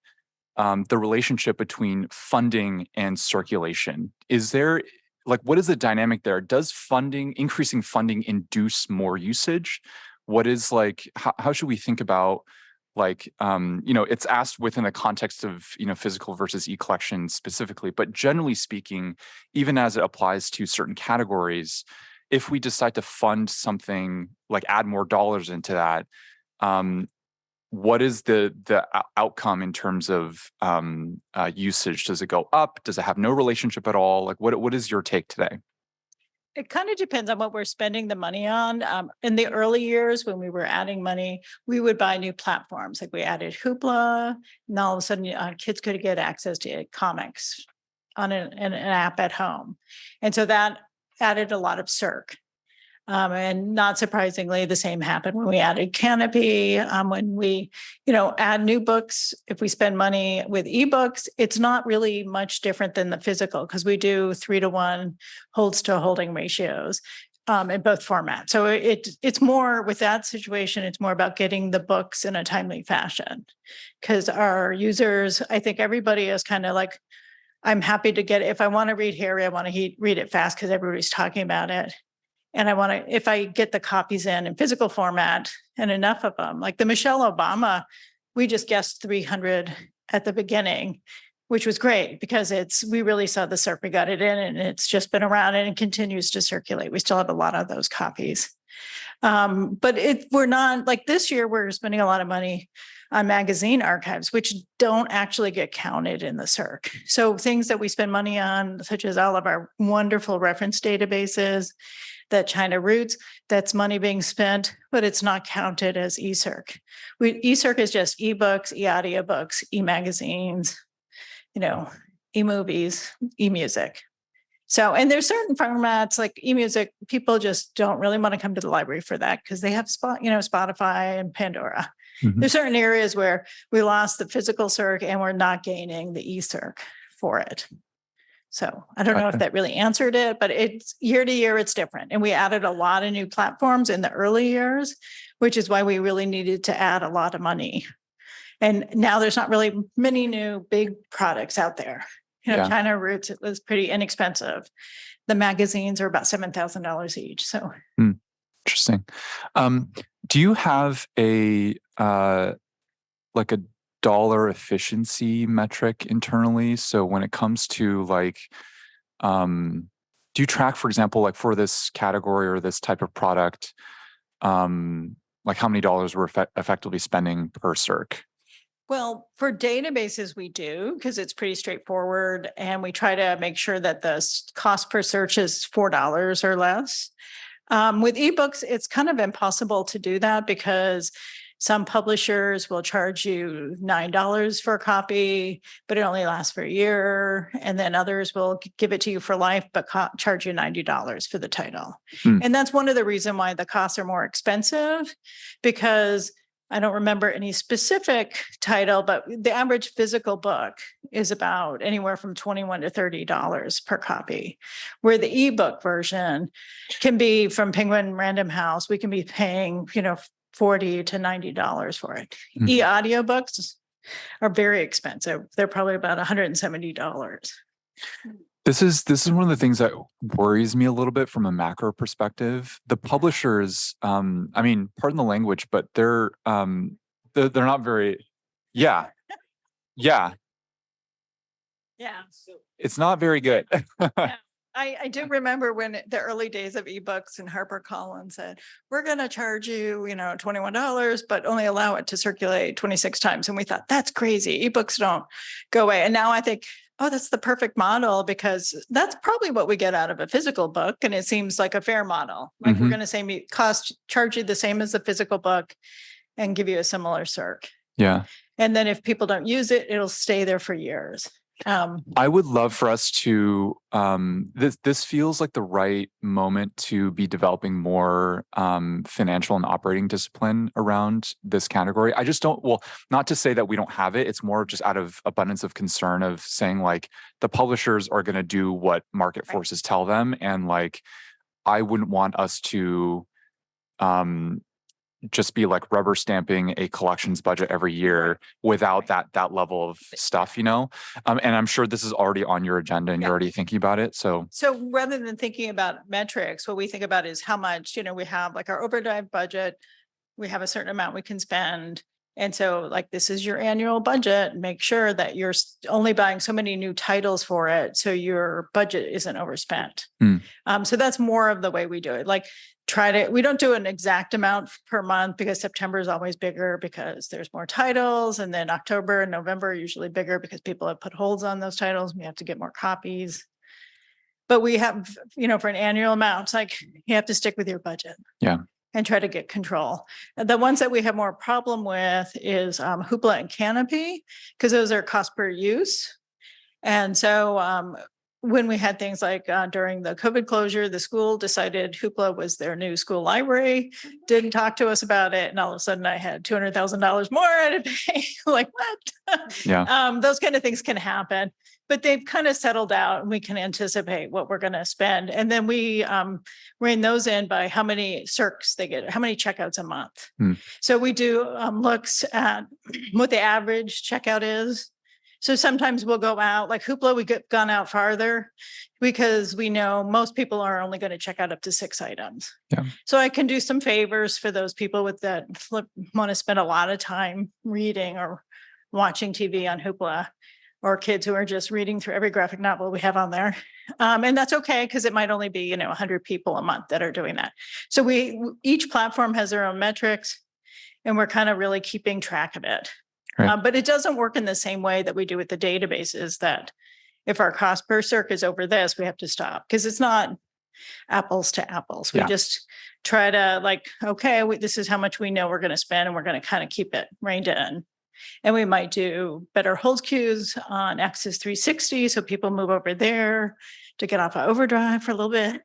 the relationship between funding and circulation? Is there, like, what is the dynamic there? Does increasing funding induce more usage? What is like, how should we think about like, it's asked within the context of, physical versus e-collection specifically, but generally speaking, even as it applies to certain categories, if we decide to fund something, like add more dollars into that, what is the outcome in terms of usage? Does it go up? Does it have no relationship at all? Like, what is your take today? It kind of depends on what we're spending the money on. In the early years, when we were adding money, we would buy new platforms. Like we added Hoopla, and all of a sudden kids could get access to comics on an app at home. And so that added a lot of circ. And not surprisingly, the same happened when we added Canopy. When we, add new books, if we spend money with ebooks, it's not really much different than the physical because we do 3-to-1 holds to holding ratios in both formats. So it's more with that situation, it's more about getting the books in a timely fashion because our users, I think everybody is kind of like, I'm happy to get it. If I want to read Harry, I want to read it fast because everybody's talking about it. And I want to, if I get the copies in physical format and enough of them, like the Michelle Obama, we just guessed 300 at the beginning, which was great because we really saw the circ, we got it in and it's just been around and it continues to circulate. We still have a lot of those copies. But we're not like this year, we're spending a lot of money on magazine archives, which don't actually get counted in the circ. So things that we spend money on, such as all of our wonderful reference databases, that China roots, that's money being spent, but it's not counted as eCirc. eCirc is just ebooks, e-audiobooks, e-magazines, e-movies, e-music. So, and there's certain formats like e-music, people just don't really want to come to the library for that because they have Spotify and Pandora. Mm-hmm. There's certain areas where we lost the physical circ and we're not gaining the e-circ for it. So I don't know if that really answered it, but it's year to year, it's different. And we added a lot of new platforms in the early years, which is why we really needed to add a lot of money. And now there's not really many new big products out there. China Roots, it was pretty inexpensive. The magazines are about $7,000 each. So interesting. Do you have a dollar efficiency metric internally? So when it comes to like, do you track, for example, like for this category or this type of product, like how many dollars we're effectively spending per circ? Well, for databases, we do because it's pretty straightforward. And we try to make sure that the cost per search is $4 or less. With ebooks, it's kind of impossible to do that because some publishers will charge you $9 for a copy, but it only lasts for a year. And then others will give it to you for life, but charge you $90 for the title. And that's one of the reasons why the costs are more expensive, because I don't remember any specific title, but the average physical book is about anywhere from $21 to $30 per copy, where the ebook version can be from Penguin Random House. We can be paying, $40 to $90 for it. Mm-hmm. E-audiobooks are very expensive. They're probably about $170. This is one of the things that worries me a little bit from a macro perspective. The publishers, pardon the language, but they're not very, yeah. Yeah. It's not very good. I do remember when the early days of ebooks and HarperCollins said, we're going to charge you, $21, but only allow it to circulate 26 times. And we thought, that's crazy. Ebooks don't go away. And now I think, oh, that's the perfect model, because that's probably what we get out of a physical book. And it seems like a fair model. Like we're Mhm. going to say charge you the same as the physical book and give you a similar circ. Yeah. And then if people don't use it, it'll stay there for years. I would love for us to this feels like the right moment to be developing more financial and operating discipline around this category. I just don't, well, not to say that we don't have it. It's more just out of abundance of concern of saying like the publishers are going to do what market forces tell them, and like I wouldn't want us to just be like rubber stamping a collections budget every year without that level of stuff, and I'm sure this is already on your agenda and you're already thinking about it. So rather than thinking about metrics, what we think about is how much, we have like our overdrive budget, we have a certain amount we can spend. And so like, this is your annual budget, make sure that you're only buying so many new titles for it, so your budget isn't overspent. So that's more of the way we do it. Like we don't do an exact amount per month, because September is always bigger because there's more titles. And then October and November are usually bigger because people have put holds on those titles. We have to get more copies. But we have, for an annual amount, it's like you have to stick with your budget. Yeah. And try to get control. The ones that we have more problem with is Hoopla and Canopy, because those are cost per use. And so when we had things like during the COVID closure, the school decided Hoopla was their new school library, didn't talk to us about it. And all of a sudden I had $200,000 more I had to pay. Like what? Yeah. Those kind of things can happen, but they've kind of settled out and we can anticipate what we're going to spend. And then we rein those in by how many circs they get, how many checkouts a month. So we do looks at what the average checkout is. So sometimes we'll go out, like Hoopla, gone out farther because we know most people are only going to check out up to 6 items. Yeah. So I can do some favors for those people want to spend a lot of time reading or watching TV on Hoopla, or kids who are just reading through every graphic novel we have on there. And that's okay, because it might only be, 100 people a month that are doing that. So each platform has their own metrics, and we're kind of really keeping track of it. Right. But it doesn't work in the same way that we do with the databases, that if our cost per circ is over this, we have to stop, because it's not apples to apples. We just try to this is how much we know we're going to spend, and we're going to kind of keep it reined in. And we might do better hold queues on Access 360, so people move over there to get off of overdrive for a little bit.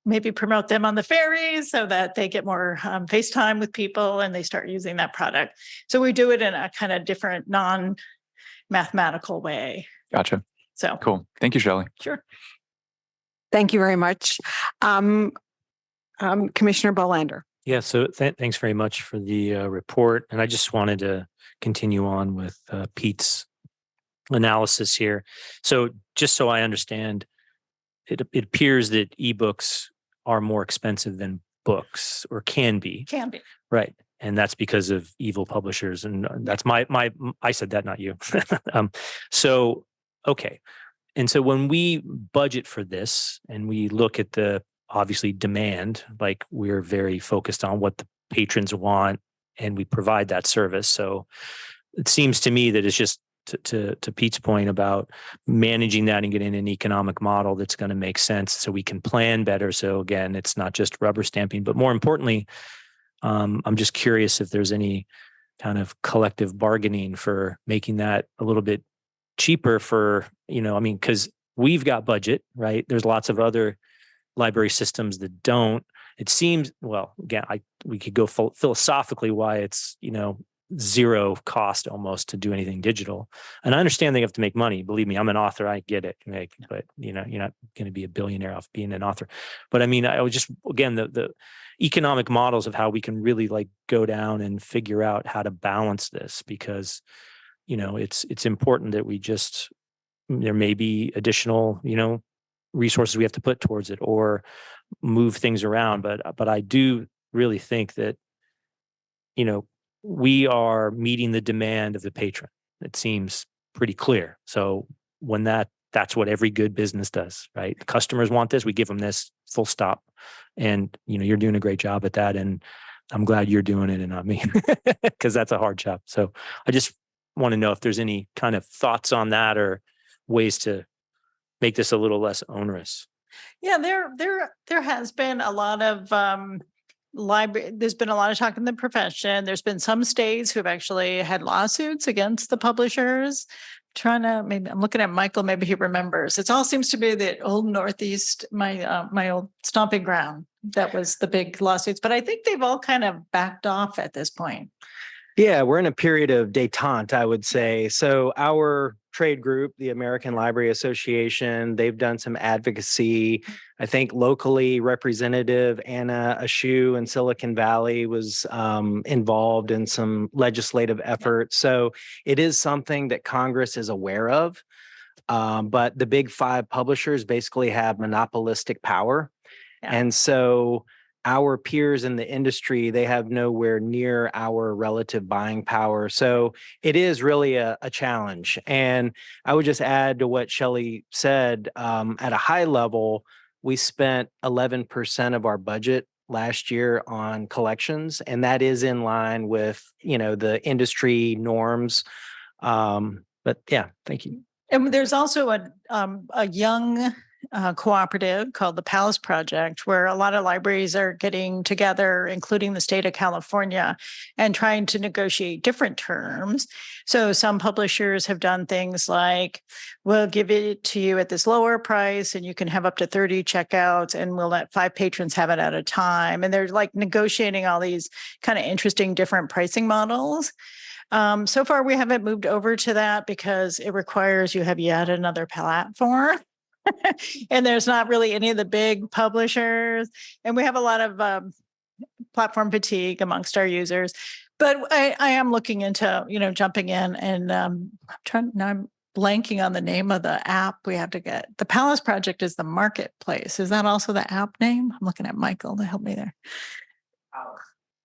Maybe promote them on the ferries so that they get more FaceTime with people and they start using that product. So we do it in a kind of different non-mathematical way. Gotcha. So cool. Thank you, Shelley. Sure. Thank you very much. Commissioner Bolander. Yeah, so thanks very much for the report. And I just wanted to continue on with Pete's analysis here. So just so I understand, it appears that ebooks are more expensive than books, or can be. Can be. Right. And that's because of evil publishers. And that's I said that, not you. So, okay. And so when we budget for this and we look at the obviously demand, like we're very focused on what the patrons want, and we provide that service. So it seems to me that it's just to Pete's point about managing that and getting an economic model that's going to make sense so we can plan better. So again, it's not just rubber stamping, but more importantly, I'm just curious if there's any kind of collective bargaining for making that a little bit cheaper for, because we've got budget, right? There's lots of other library systems that don't. It seems, well, again, we could go philosophically why it's, zero cost almost to do anything digital. And I understand they have to make money. Believe me, I'm an author. I get it. But you're not going to be a billionaire off being an author. But I mean, I was just, again, the economic models of how we can really go down and figure out how to balance this, because, it's important that there may be additional, resources we have to put towards it or move things around. But I do really think that, we are meeting the demand of the patron. It seems pretty clear. So when that's what every good business does, right? The customers want this, we give them this, full stop. And you're doing a great job at that. And I'm glad you're doing it and not me, because that's a hard job. So I just want to know if there's any kind of thoughts on that or ways to make this a little less onerous. Yeah, there has been a lot of there's been a lot of talk in the profession. There's been some states who have actually had lawsuits against the publishers. Maybe I'm looking at Michael, maybe he remembers. It all seems to be the old Northeast, my old stomping ground. That was the big lawsuits, but I think they've all kind of backed off at this point. Yeah, we're in a period of détente, I would say. So our trade group, the American Library Association, they've done some advocacy. I think locally, Representative Anna Ashew in Silicon Valley was involved in some legislative efforts. So it is something that Congress is aware of. But the big five publishers basically have monopolistic power. Yeah. And so our peers in the industry, they have nowhere near our relative buying power. So it is really a challenge. And I would just add to what Shelley said, at a high level, we spent 11% of our budget last year on collections, and that is in line with, the industry norms. But yeah, thank you. And there's also a young cooperative called the Palace Project, where a lot of libraries are getting together, including the state of California, and trying to negotiate different terms. So some publishers have done things like, we'll give it to you at this lower price, and you can have up to 30 checkouts, and we'll let 5 patrons have it at a time. And they're like negotiating all these kind of interesting different pricing models. So far, we haven't moved over to that because it requires you have yet another platform. And there's not really any of the big publishers. And we have a lot of platform fatigue amongst our users. But I am looking into, jumping in and I'm blanking on the name of the app we have to get. The Palace Project is the marketplace. Is that also the app name? I'm looking at Michael to help me there.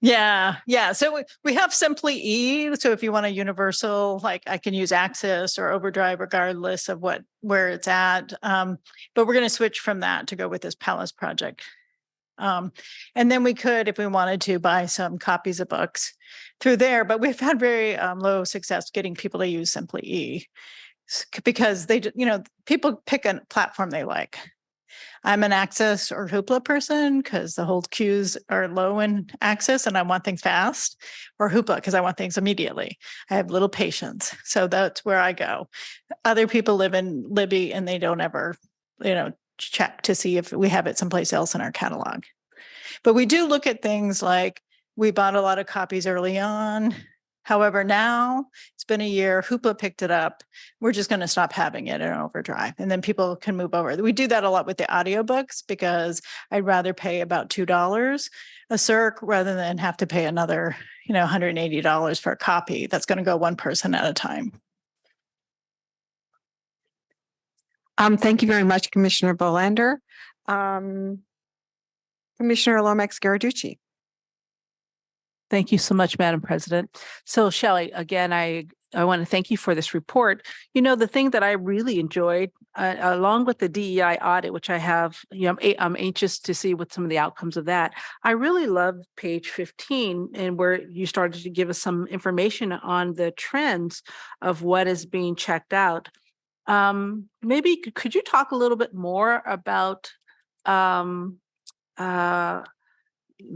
Yeah. So we have Simply E. So if you want a universal, like I can use Access or Overdrive regardless of where it's at. But we're going to switch from that to go with this Palace Project. And then we could, if we wanted to, buy some copies of books through there. But we've had very low success getting people to use Simply E because people pick a platform they like. I'm an Access or Hoopla person because the hold queues are low in Access and I want things fast, or Hoopla because I want things immediately. I have little patience. So that's where I go. Other people live in Libby and they don't ever, check to see if we have it someplace else in our catalog. But we do look at things like we bought a lot of copies early on. However, now it's been a year, Hoopla picked it up. We're just going to stop having it in Overdrive and then people can move over. We do that a lot with the audiobooks because I'd rather pay about $2 a circ rather than have to pay another, $180 for a copy. That's going to go one person at a time. Thank you very much, Commissioner Bolander. Commissioner Lomax-Garducci. Thank you so much, Madam President. So Shelley, again, I want to thank you for this report. The thing that I really enjoyed, along with the DEI audit, which I have, I'm anxious to see what some of the outcomes of that. I really love page 15 and where you started to give us some information on the trends of what is being checked out. Maybe could you talk a little bit more about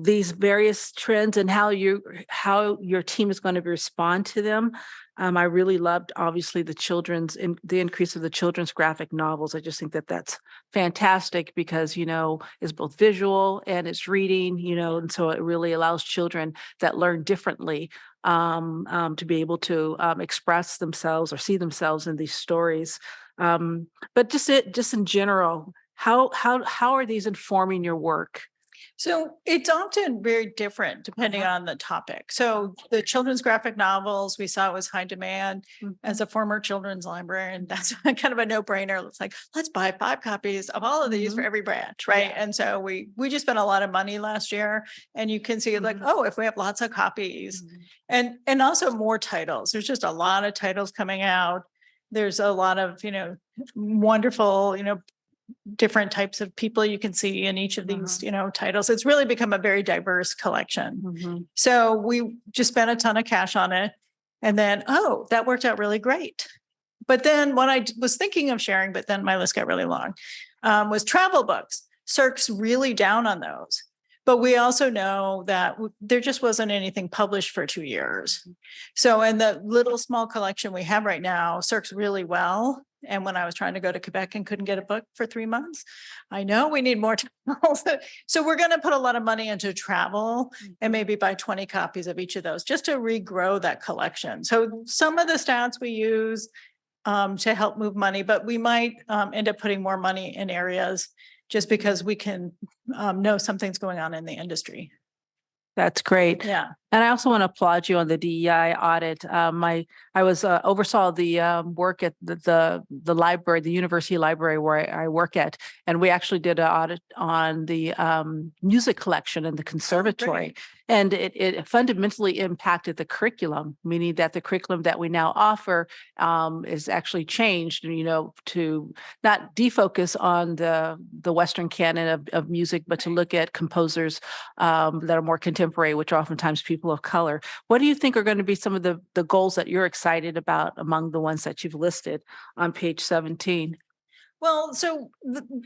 these various trends and how your team is going to respond to them? I really loved, obviously, the increase of the children's graphic novels. I just think that that's fantastic because, it's both visual and it's reading, and so it really allows children that learn differently to be able to express themselves or see themselves in these stories. But just in general, how are these informing your work? So it's often very different depending on the topic. So the children's graphic novels, we saw it was high demand. As a former children's librarian, that's kind of a no-brainer. It's like, let's buy 5 copies of all of these for every branch, right? Yeah. And so we just spent a lot of money last year, and you can see like, oh, if we have lots of copies and also more titles, there's just a lot of titles coming out. There's a lot of, wonderful, different types of people you can see in each of these, titles. It's really become a very diverse collection. So we just spent a ton of cash on it. And then, oh, that worked out really great. But then what I was thinking of sharing, but then my list got really long, was travel books. Cirque's really down on those. But we also know that there just wasn't anything published for 2 years. So in the little small collection we have right now, Cirque's really well. And when I was trying to go to Quebec and couldn't get a book for 3 months, I know we need more titles. So we're going to put a lot of money into travel and maybe buy 20 copies of each of those just to regrow that collection. So some of the stats we use to help move money, but we might end up putting more money in areas just because we can know something's going on in the industry. That's great. Yeah. And I also want to applaud you on the DEI audit. I was oversaw the work at the library, the university library where I work at, and we actually did an audit on the music collection in the conservatory, and it fundamentally impacted the curriculum, meaning that the curriculum that we now offer is actually changed, to not defocus on the Western canon of music, but to look at composers that are more contemporary, which are oftentimes people of color. What do you think are going to be some of the goals that you're excited about among the ones that you've listed on page 17? Well, so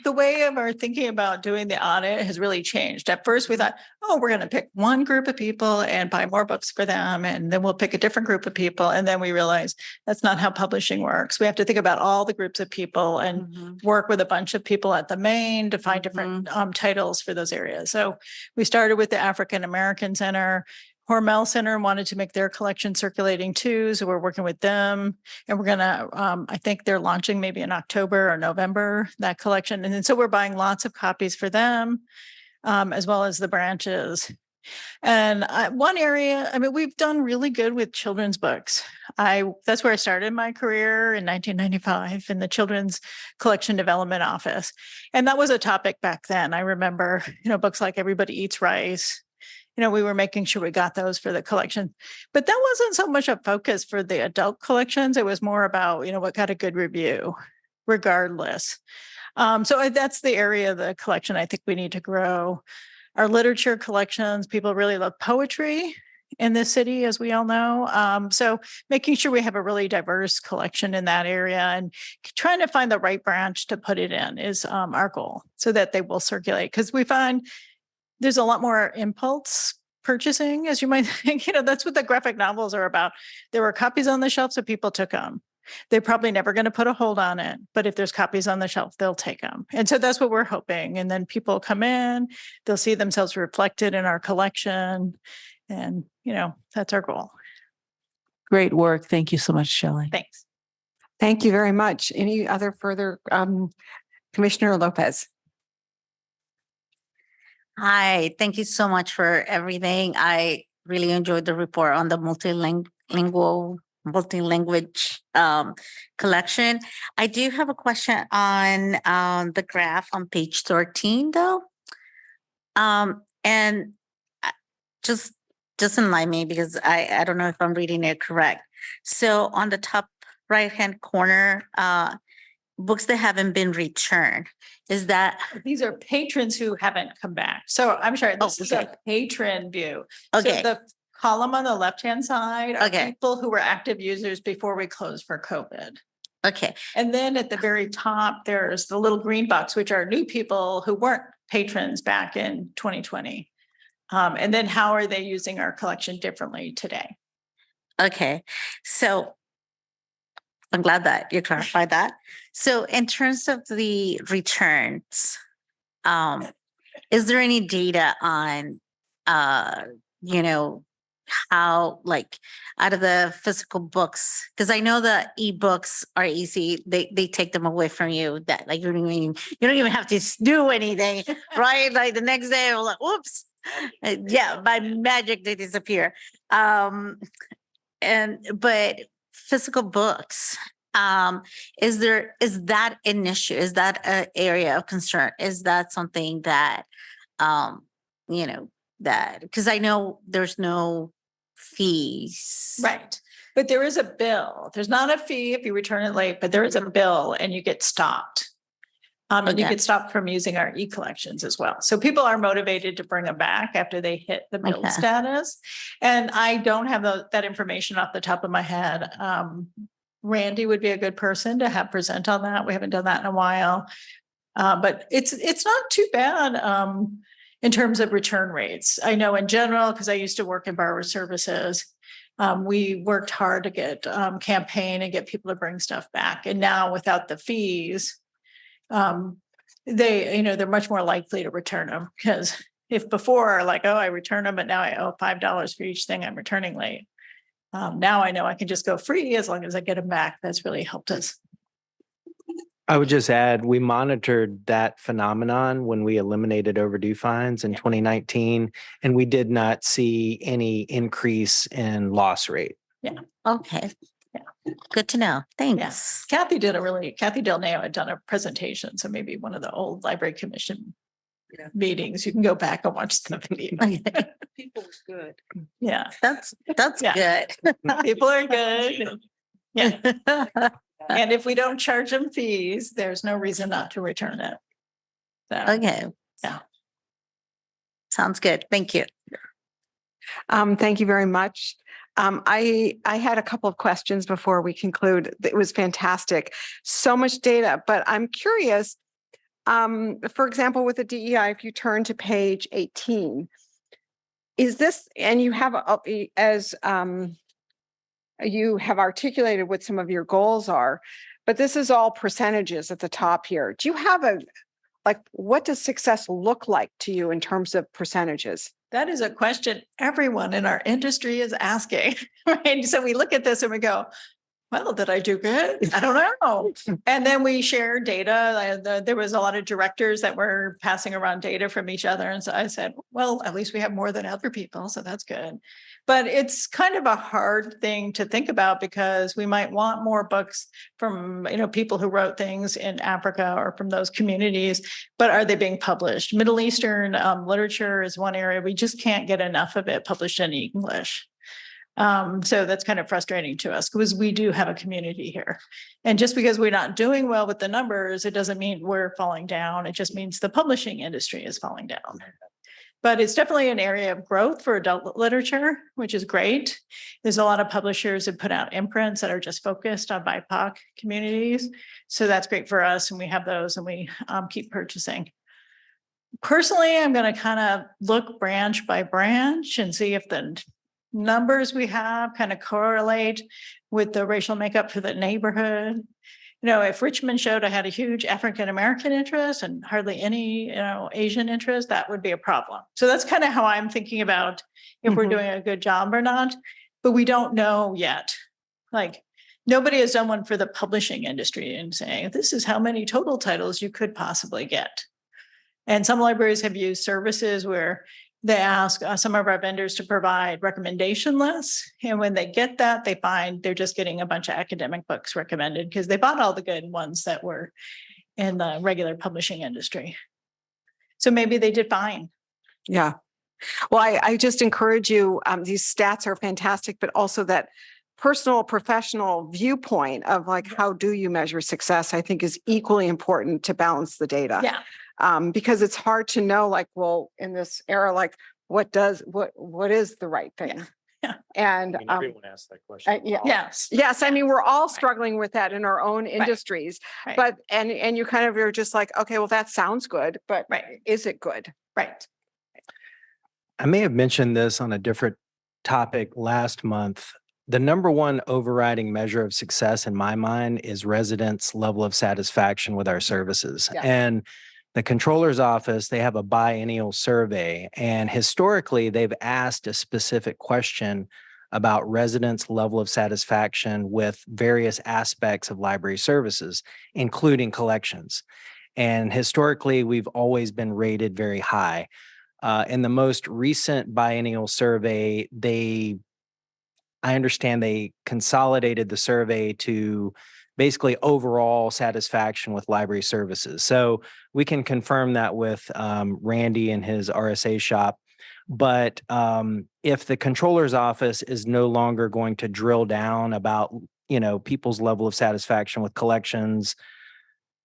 the way of our thinking about doing the audit has really changed. At first, we thought, oh, we're going to pick one group of people and buy more books for them. And then we'll pick a different group of people. And then we realized that's not how publishing works. We have to think about all the groups of people and work with a bunch of people at the main to find different titles for those areas. So we started with the African American Center. Hormel Center wanted to make their collection circulating too. So we're working with them, and we're going to, I think they're launching maybe in October or November, that collection. And then so we're buying lots of copies for them, as well as the branches. And one area, we've done really good with children's books. That's where I started my career in 1995 in the Children's Collection Development Office. And that was a topic back then. I remember, books like Everybody Eats Rice. We were making sure we got those for the collection, but that wasn't so much a focus for the adult collections. It was more about, what got a good review regardless. So that's the area of the collection I think we need to grow. Our literature collections, people really love poetry in this city, as we all know. So making sure we have a really diverse collection in that area and trying to find the right branch to put it in is our goal so that they will circulate. Because we find there's a lot more impulse purchasing, as you might think. That's what the graphic novels are about. There were copies on the shelf, so people took them. They're probably never going to put a hold on it, but if there's copies on the shelf, they'll take them. And so that's what we're hoping. And then people come in, they'll see themselves reflected in our collection. And, that's our goal. Great work. Thank you so much, Shelley. Thanks. Thank you very much. Any other further, Commissioner Lopez? Hi, thank you so much for everything. I really enjoyed the report on the multi-language collection. I do have a question on the graph on page 13, though. And just enlighten me because I don't know if I'm reading it correct. So on the top right-hand corner, books that haven't been returned. Is that? These are patrons who haven't come back. So I'm sorry, this is a patron view. Okay. So the column on the left-hand side are Okay. people who were active users before we closed for COVID. Okay. And then at the very top, there's the little green box, which are new people who weren't patrons back in 2020. And then how are they using our collection differently today? Okay. So I'm glad that you clarified that. So in terms of the returns, is there any data on, how, like, out of the physical books, because I know the ebooks are easy. They take them away from you. That, like, you don't even have to do anything, right? Like the next day, I'm like, whoops, yeah, by magic they disappear. But physical books, is that an issue? Is that an area of concern? Is that something that, that, because I know there's no fees. Right. But there is a bill. There's not a fee if you return it late, but there is a bill and you get stopped. And you Okay. get stopped from using our e-collections as well. So people are motivated to bring them back after they hit the bill Okay. status. And I don't have that information off the top of my head. Randy would be a good person to have present on that. We haven't done that in a while. But it's not too bad in terms of return rates. I know in general, because I used to work in borrower services, we worked hard to get campaign and get people to bring stuff back. And now without the fees, they're much more likely to return them, because if before, like, oh, I return them, but now I owe $5 for each thing I'm returning late. Now I know I can just go free as long as I get them back. That's really helped us. I would just add, we monitored that phenomenon when we eliminated overdue fines in 2019, and we did not see any increase in loss rate. Okay. Yeah. Good to know. Thanks. Yes. Kathy Del Neo had done a presentation. So maybe one of the old library commission meetings, you can go back and watch the video. People was good. Yeah. That's Yeah. good. People are good. Yeah. And if we don't charge them fees, there's no reason not to return it. So, Okay. Yeah. Sounds good. Thank you. Thank you very much. I had a couple of questions before we conclude. It was fantastic. So much data, but I'm curious, for example, with the DEI, if you turn to page 18, is this, and you have, you have articulated what some of your goals are, but this is all percentages at the top here. Do you have what does success look like to you in terms of percentages? that is a question everyone in our industry is asking, right? So we look at this and we go, well, did I do good? I don't know. And then we share data. There was a lot of directors that were passing around data from each other. And so I said, well, at least we have more than other people. So that's good. But it's kind of a hard thing to think about, because we might want more books from, people who wrote things in Africa or from those communities, but are they being published? Middle Eastern literature is one area. We just can't get enough of it published in English. So that's kind of frustrating to us, because we do have a community here. And just because we're not doing well with the numbers, it doesn't mean we're falling down. It just means the publishing industry is falling down. But it's definitely an area of growth for adult literature, which is great. There's a lot of publishers that put out imprints that are just focused on BIPOC communities. So that's great for us. And we have those, and we keep purchasing. Personally, I'm going to kind of look branch by branch and see if the numbers we have kind of correlate with the racial makeup for the neighborhood. If Richmond showed I had a huge African-American interest and hardly any, Asian interest, that would be a problem. So that's kind of how I'm thinking about if we're doing a good job or not, but we don't know yet. Nobody has done one for the publishing industry and saying, this is how many total titles you could possibly get. And some libraries have used services where they ask some of our vendors to provide recommendation lists. And when they get that, they find they're just getting a bunch of academic books recommended because they bought all the good ones that were in the regular publishing industry. So maybe they did fine. Yeah. Well, I just encourage you, these stats are fantastic, but also that personal, professional viewpoint of how do you measure success, I think is equally important to balance the data. Yeah. Because it's hard to know, well, in this era, what is the right thing? Yeah. And everyone asks that question. Yes. I mean, we're all struggling with that in our own industries, Right. but, and you kind of are just okay, well, that sounds good, but is it good? Right. I may have mentioned this on a different topic last month. The number one overriding measure of success in my mind is residents' level of satisfaction with our services. Yeah. And the controller's office, they have a biennial survey, and historically they've asked a specific question about residents' level of satisfaction with various aspects of library services, including collections. And historically, we've always been rated very high. In the most recent biennial survey, I understand they consolidated the survey to basically overall satisfaction with library services. So we can confirm that with Randy and his RSA shop. But if the controller's office is no longer going to drill down about, people's level of satisfaction with collections,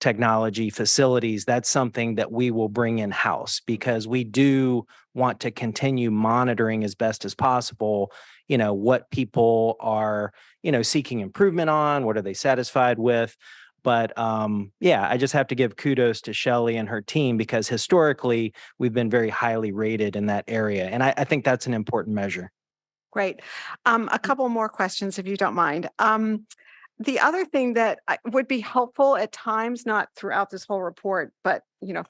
technology, facilities, that's something that we will bring in-house because we do want to continue monitoring as best as possible, what people are, seeking improvement on, what are they satisfied with. But I just have to give kudos to Shelley and her team because historically we've been very highly rated in that area. And I think that's an important measure. Great. A couple more questions, if you don't mind. The other thing that would be helpful at times, not throughout this whole report, but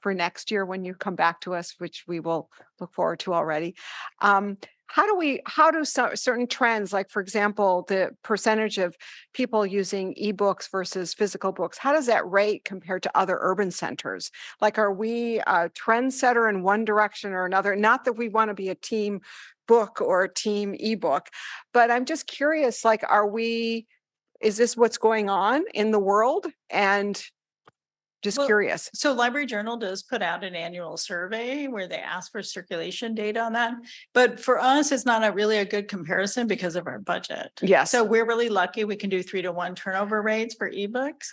for next year when you come back to us, which we will look forward to already. How do certain trends, like for example, the percentage of people using ebooks versus physical books, how does that rate compared to other urban centers? Like, are we a trendsetter in one direction or another? Not that we want to be a team book or a team ebook, but I'm just curious, like, is this what's going on in the world? And just Well, curious. So Library Journal does put out an annual survey where they ask for circulation data on that. But for us, it's not really a good comparison because of our budget. Yes. So we're really lucky we can do 3-to-1 turnover rates for ebooks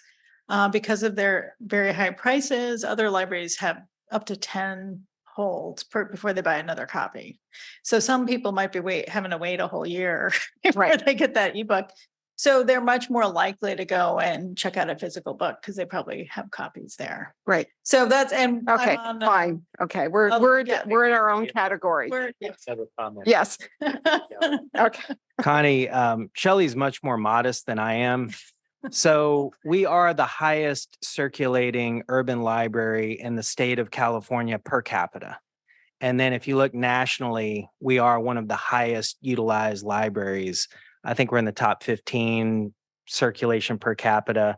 because of their very high prices. Other libraries have up to 10 holds before they buy another copy. So some people might be having to wait a whole year before they get that ebook. So they're much more likely to go and check out a physical book because they probably have copies there. Right. So that's okay. Fine. Okay. We're in our own category. Yes. Okay. Connie, Shelley's much more modest than I am. So we are the highest circulating urban library in the state of California per capita. And then if you look nationally, we are one of the highest utilized libraries. I think we're in the top 15 circulation per capita.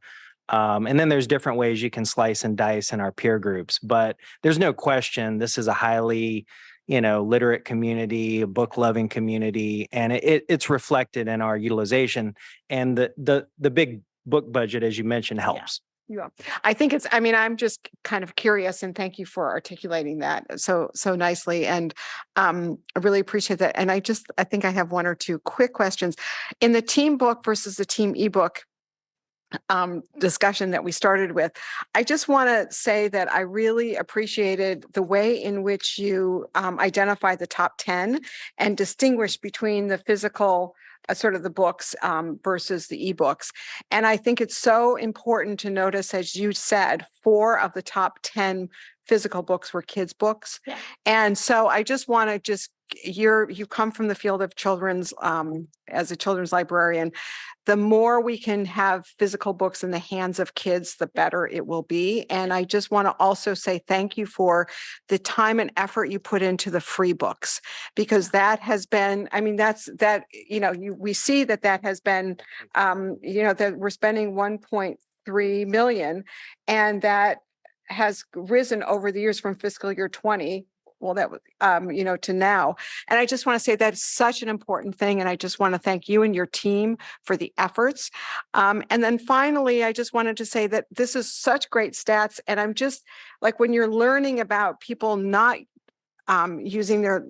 And then there's different ways you can slice and dice in our peer groups, but there's no question this is a highly, literate community, a book loving community, and it's reflected in our utilization. And the big book budget, as you mentioned, helps. Yeah. I think I'm just kind of curious, and thank you for articulating that so nicely. And I really appreciate that. And I think I have one or two quick questions. In the team book versus the team ebook discussion that we started with, I just want to say that I really appreciated the way in which you identify the top 10 and distinguish between the physical sort of the books versus the ebooks. And I think it's so important to notice, as you said, 4 of the top 10 physical books were kids' books. Yeah. And so I just want to you come from the field of children's as a children's librarian. The more we can have physical books in the hands of kids, the better it will be. And I just want to also say thank you for the time and effort you put into the free books, because that has been, we see that has been, that we're spending 1.3 million, and that has risen over the years from fiscal year 20. Well, that was, to now. And I just want to say that's such an important thing. And I just want to thank you and your team for the efforts. And then finally, I just wanted to say that this is such great stats. And I'm just like, when you're learning about people not using their,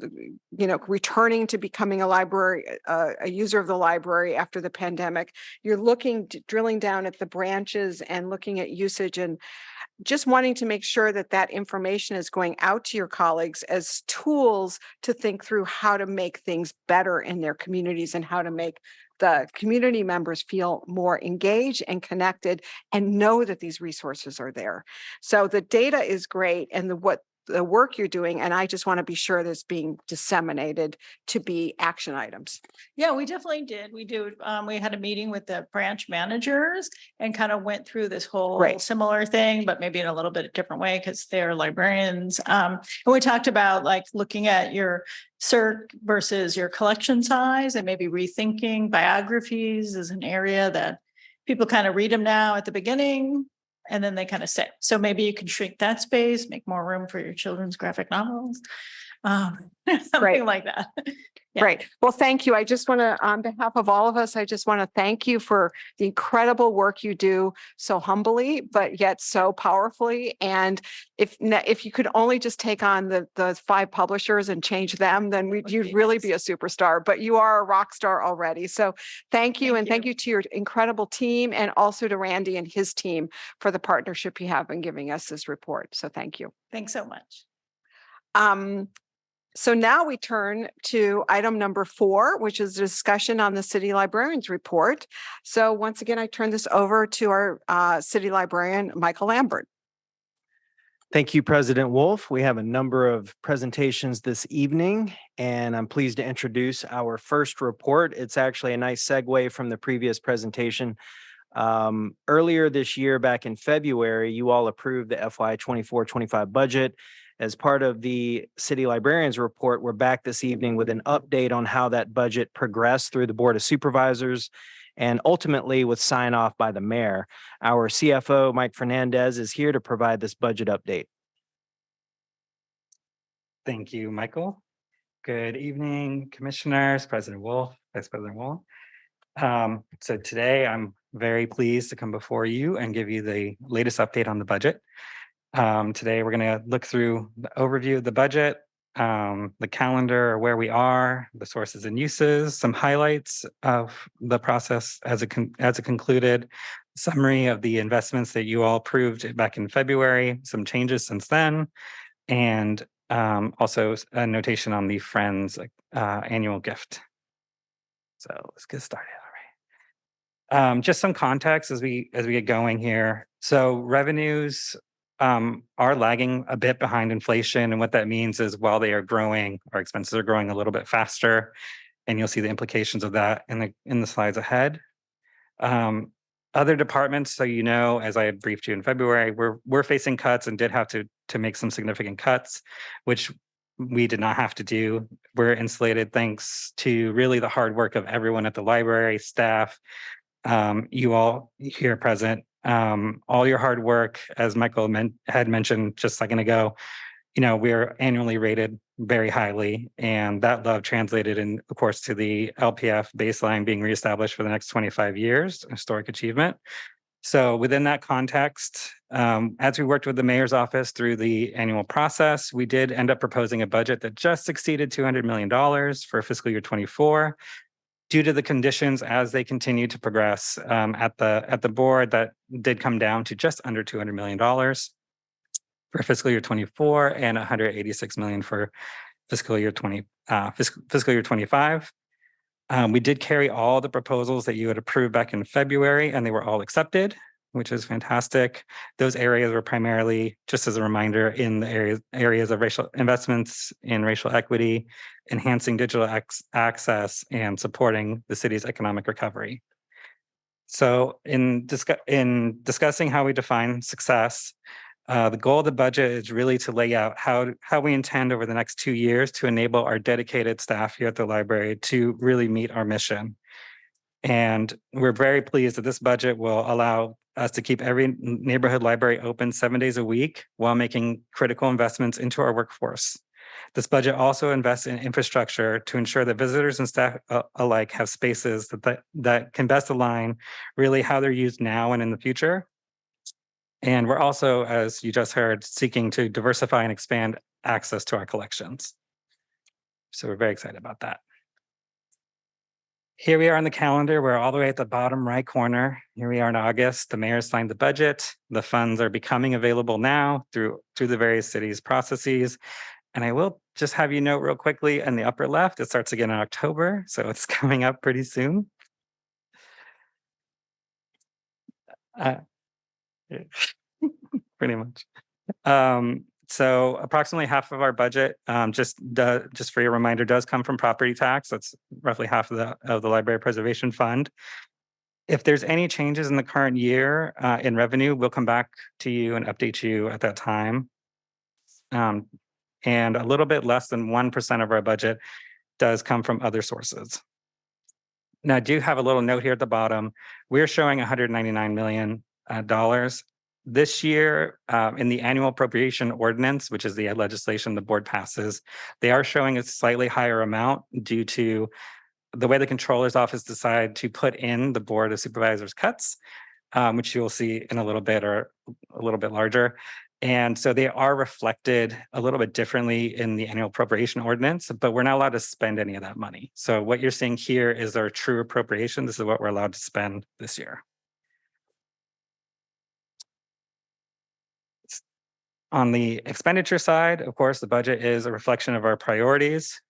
returning to becoming a user of the library after the pandemic, you're drilling down at the branches and looking at usage, and just wanting to make sure that information is going out to your colleagues as tools to think through how to make things better in their communities and how to make the community members feel more engaged and connected and know that these resources are there. So the data is great, and the work you're doing, and I just want to be sure that's being disseminated to be action items. Yeah, we definitely did. We had a meeting with the branch managers and kind of went through this whole similar thing, but maybe in a little bit different way because they're librarians. And we talked about like looking at your circ versus your collection size and maybe rethinking biographies is an area that people kind of read them now at the beginning, and then they kind of sit. So maybe you can shrink that space, make more room for your children's graphic novels, something like that. Yeah. Great. Well, thank you. I just want to, on behalf of all of us, I just want to thank you for the incredible work you do so humbly, but yet so powerfully. And if you could only just take on the 5 publishers and change them, then you'd really be a superstar, but you are a rock star already. So thank you. And thank you to your incredible team and also to Randy and his team for the partnership you have in giving us this report. So thank you. Thanks so much. So now we turn to item number 4, which is a discussion on the city librarian's report. So once again, I turn this over to our city librarian, Michael Lambert. Thank you, President Wolf. We have a number of presentations this evening, and I'm pleased to introduce our first report. It's actually a nice segue from the previous presentation. Earlier this year, back in February, you all approved the FY 24-25 budget. As part of the city librarian's report, we're back this evening with an update on how that budget progressed through the Board of Supervisors and ultimately with sign off by the mayor. Our CFO, Mike Fernandez, is here to provide this budget update. Thank you, Michael. Good evening, commissioners, President Wolf, Vice President Wolf. So today I'm very pleased to come before you and give you the latest update on the budget. Today, we're going to look through the overview of the budget, the calendar, where we are, the sources and uses, some highlights of the process as it concluded, summary of the investments that you all approved back in February, some changes since then, and also a notation on the Friends annual gift. So let's get started. All right. Just some context as we get going here. So revenues are lagging a bit behind inflation. And what that means is while they are growing, our expenses are growing a little bit faster. And you'll see the implications of that in the slides ahead. Other departments, so you know, as I briefed you in February, we're facing cuts and did have to make some significant cuts, which we did not have to do. We're insulated thanks to really the hard work of everyone at the library, staff, you all here present. All your hard work, as Michael had mentioned just a second ago, you know, we're annually rated very highly, and that love translated in, of course, to the LPF baseline being reestablished for the next 25 years, historic achievement. So within that context, as we worked with the mayor's office through the annual process, we did end up proposing a budget that just exceeded $200 million for fiscal year 24. Due to the conditions as they continue to progress at the board, that did come down to just under $200 million for fiscal year 24 and $186 million for fiscal year 25. We did carry all the proposals that you had approved back in February, and they were all accepted, which is fantastic. Those areas were primarily, just as a reminder, in the areas of racial investments in racial equity, enhancing digital access, and supporting the city's economic recovery. So in discussing how we define success, the goal of the budget is really to lay out how we intend over the next 2 years to enable our dedicated staff here at the library to really meet our mission. And we're very pleased that this budget will allow us to keep every neighborhood library open 7 days a week while making critical investments into our workforce. This budget also invests in infrastructure to ensure that visitors and staff alike have spaces that can best align really how they're used now and in the future. And we're also, as you just heard, seeking to diversify and expand access to our collections. So we're very excited about that. Here we are on the calendar. We're all the way at the bottom right corner. Here we are in August. The mayor signed the budget. The funds are becoming available now through the various cities' processes. And I will just have you note real quickly in the upper left, it starts again in October. So it's coming up pretty soon. Pretty much. So approximately half of our budget, just for your reminder, does come from property tax. That's roughly half of the Library Preservation Fund. If there's any changes in the current year in revenue, we'll come back to you and update you at that time. And a little bit less than 1% of our budget does come from other sources. Now, I do have a little note here at the bottom. We're showing $199 million this year, in the annual appropriation ordinance, which is the legislation the board passes, they are showing a slightly higher amount due to the way the controller's office decided to put in the board of supervisors cuts, which you'll see in a little bit or a little bit larger. And so they are reflected a little bit differently in the annual appropriation ordinance, but we're not allowed to spend any of that money. So what you're seeing here is our true appropriation. This is what we're allowed to spend this year. On the expenditure side, of course, the budget is a reflection of our priorities.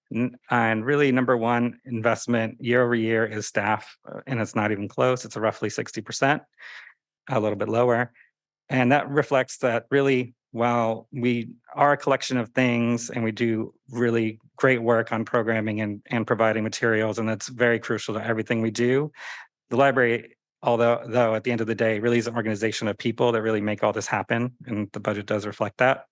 And really, number one investment year over year is staff, and it's not even close. It's a roughly 60%, a little bit lower. And that reflects that really, while we are a collection of things and we do really great work on programming and providing materials, and that's very crucial to everything we do, the library, although at the end of the day, really is an organization of people that really make all this happen, and the budget does reflect that.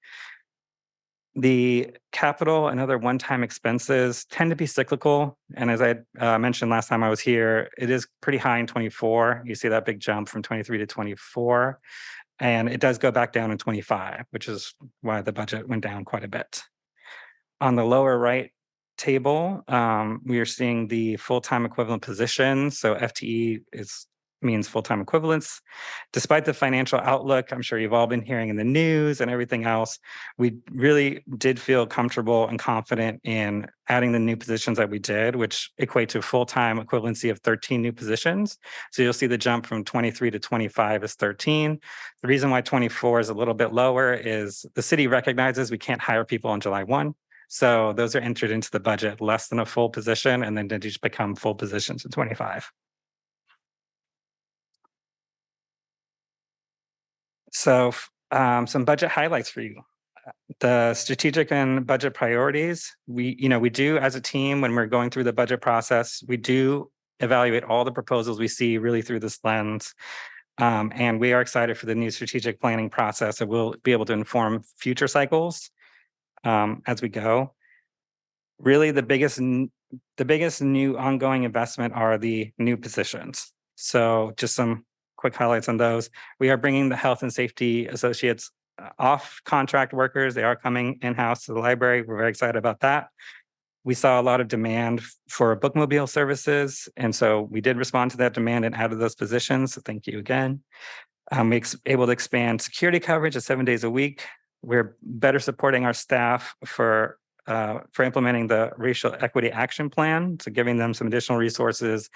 The capital and other one-time expenses tend to be cyclical. And as I mentioned last time I was here, it is pretty high in 24. You see that big jump from 23 to 24. And it does go back down in 25, which is why the budget went down quite a bit. On the lower right table, we are seeing the full-time equivalent positions. So FTE means full-time equivalents. Despite the financial outlook, I'm sure you've all been hearing in the news and everything else, we really did feel comfortable and confident in adding the new positions that we did, which equate to full-time equivalency of 13 new positions. So you'll see the jump from 23 to 25 is 13. The reason why 24 is a little bit lower is the city recognizes we can't hire people on July 1. So those are entered into the budget less than a full position, and then they just become full positions in 25. So some budget highlights for you. The strategic and budget priorities, we do as a team when we're going through the budget process, we do evaluate all the proposals we see really through this lens. And we are excited for the new strategic planning process that will be able to inform future cycles as we go. Really, the biggest new ongoing investment are the new positions. So just some quick highlights on those. We are bringing the health and safety associates off contract workers. They are coming in-house to the library. We're very excited about that. We saw a lot of demand for bookmobile services. And so we did respond to that demand and added those positions. So thank you again. We're able to expand security coverage to 7 days a week. We're better supporting our staff for implementing the racial equity action plan, so giving them some additional resources,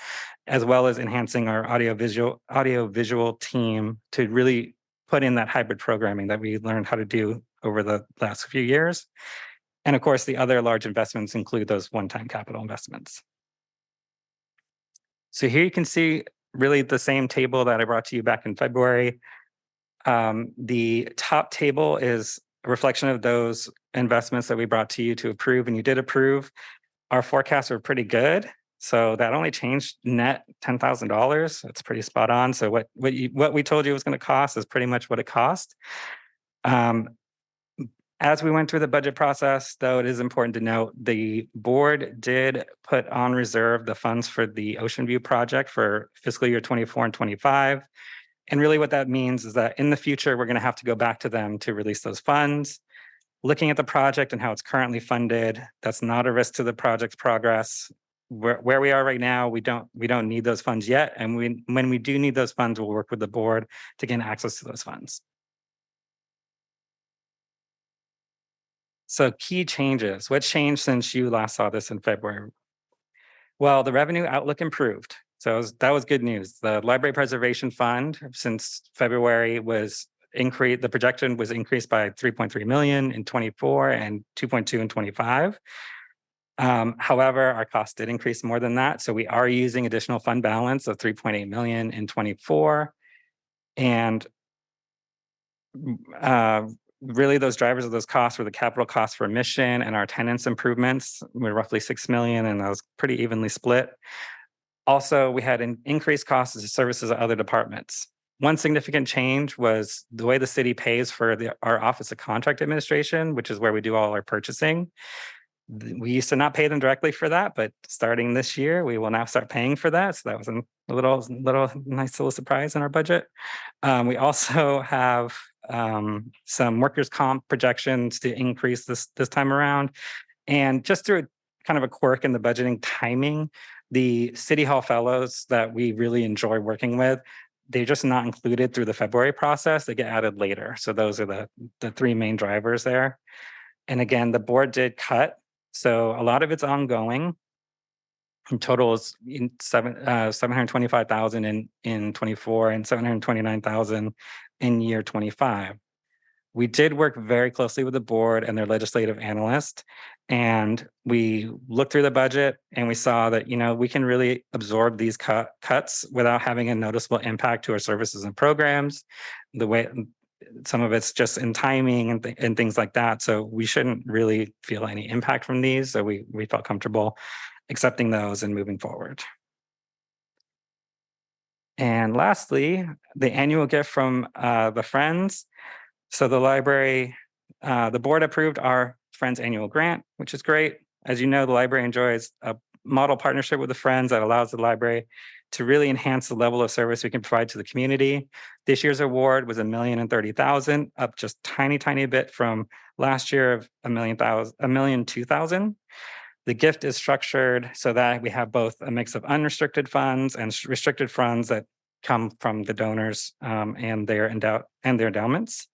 as well as enhancing our audio-visual team to really put in that hybrid programming that we learned how to do over the last few years. And of course, the other large investments include those one-time capital investments. So here you can see really the same table that I brought to you back in February. The top table is a reflection of those investments that we brought to you to approve, and you did approve. Our forecasts were pretty good, so that only changed net $10,000. That's pretty spot on. So what we told you was going to cost is pretty much what it cost. As we went through the budget process, though, it is important to note the board did put on reserve the funds for the Ocean View project for fiscal year 24 and 25. And really what that means is that in the future, we're going to have to go back to them to release those funds. Looking at the project and how it's currently funded, that's not a risk to the project's progress. Where we are right now, we don't need those funds yet. And when we do need those funds, we'll work with the board to gain access to those funds. So key changes. What changed since you last saw this in February? Well, the revenue outlook improved. So that was good news. The Library Preservation Fund since February was increased. The projection was increased by 3.3 million in 24 and 2.2 in 25. However, our costs did increase more than that. So we are using additional fund balance of 3.8 million in 24. And really those drivers of those costs were the capital costs for mission and our attendance improvements were roughly 6 million, and that was pretty evenly split. Also, we had an increased costs of services at other departments. One significant change was the way the city pays for our Office of Contract Administration, which is where we do all our purchasing. We used to not pay them directly for that, but starting this year, we will now start paying for that. So that was a little nice little surprise in our budget. We also have some workers' comp projections to increase this time around. And just through kind of a quirk in the budgeting timing, the City Hall fellows that we really enjoy working with, they're just not included through the February process. They get added later. So those are the three main drivers there. And again, the board did cut. So a lot of it's ongoing. In total is in 725,000 in 24 and 729,000 in year 25. We did work very closely with the board and their legislative analyst, and we looked through the budget and we saw that, you know, we can really absorb these cuts without having a noticeable impact to our services and programs. The way some of it's just in timing and things like that. So we shouldn't really feel any impact from these. So we felt comfortable accepting those and moving forward. And lastly, the annual gift from the Friends. So the library, the board approved our Friends annual grant, which is great. As you know, the library enjoys a model partnership with the Friends that allows the library to really enhance the level of service we can provide to the community. This year's award was $1,030,000, up just tiny bit from last year of $1,002,000. The gift is structured so that we have both a mix of unrestricted funds and restricted funds that come from the donors and their endowments.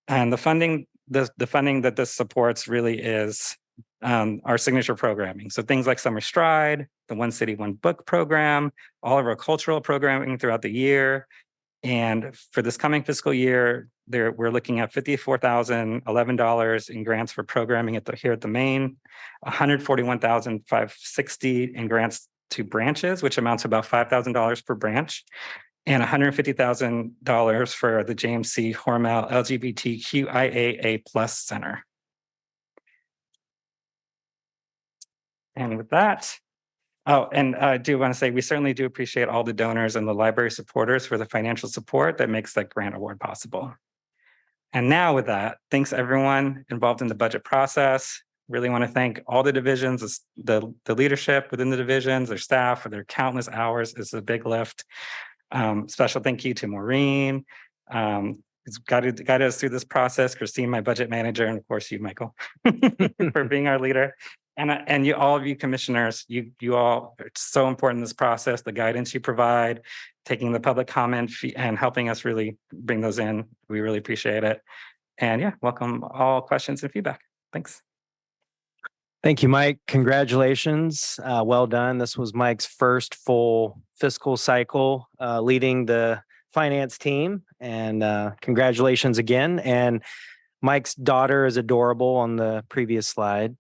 And the funding that this supports really is our signature programming. So things like Summer Stride, the One City, One Book program, all of our cultural programming throughout the year. And for this coming fiscal year, we're looking at $54,011 in grants for programming here at the main, $141,560 in grants to branches, which amounts to about $5,000 per branch, and $150,000 for the James C. Hormel LGBTQIAA+ Center. And with that, and I do want to say, we certainly do appreciate all the donors and the library supporters for the financial support that makes that grant award possible. And now with that, thanks everyone involved in the budget process. Really want to thank all the divisions, the leadership within the divisions, their staff for their countless hours. It's a big lift. Special thank you to Maureen, who's guided us through this process, Christine, my budget manager, and of course you, Michael, for being our leader. And you, all of you commissioners, you all are so important in this process, the guidance you provide, taking the public comment and helping us really bring those in. We really appreciate it. And yeah, welcome all questions and feedback. Thanks. Thank you, Mike. Congratulations. Well done. This was Mike's first full fiscal cycle leading the finance team. And congratulations again. And Mike's daughter is adorable on the previous slide.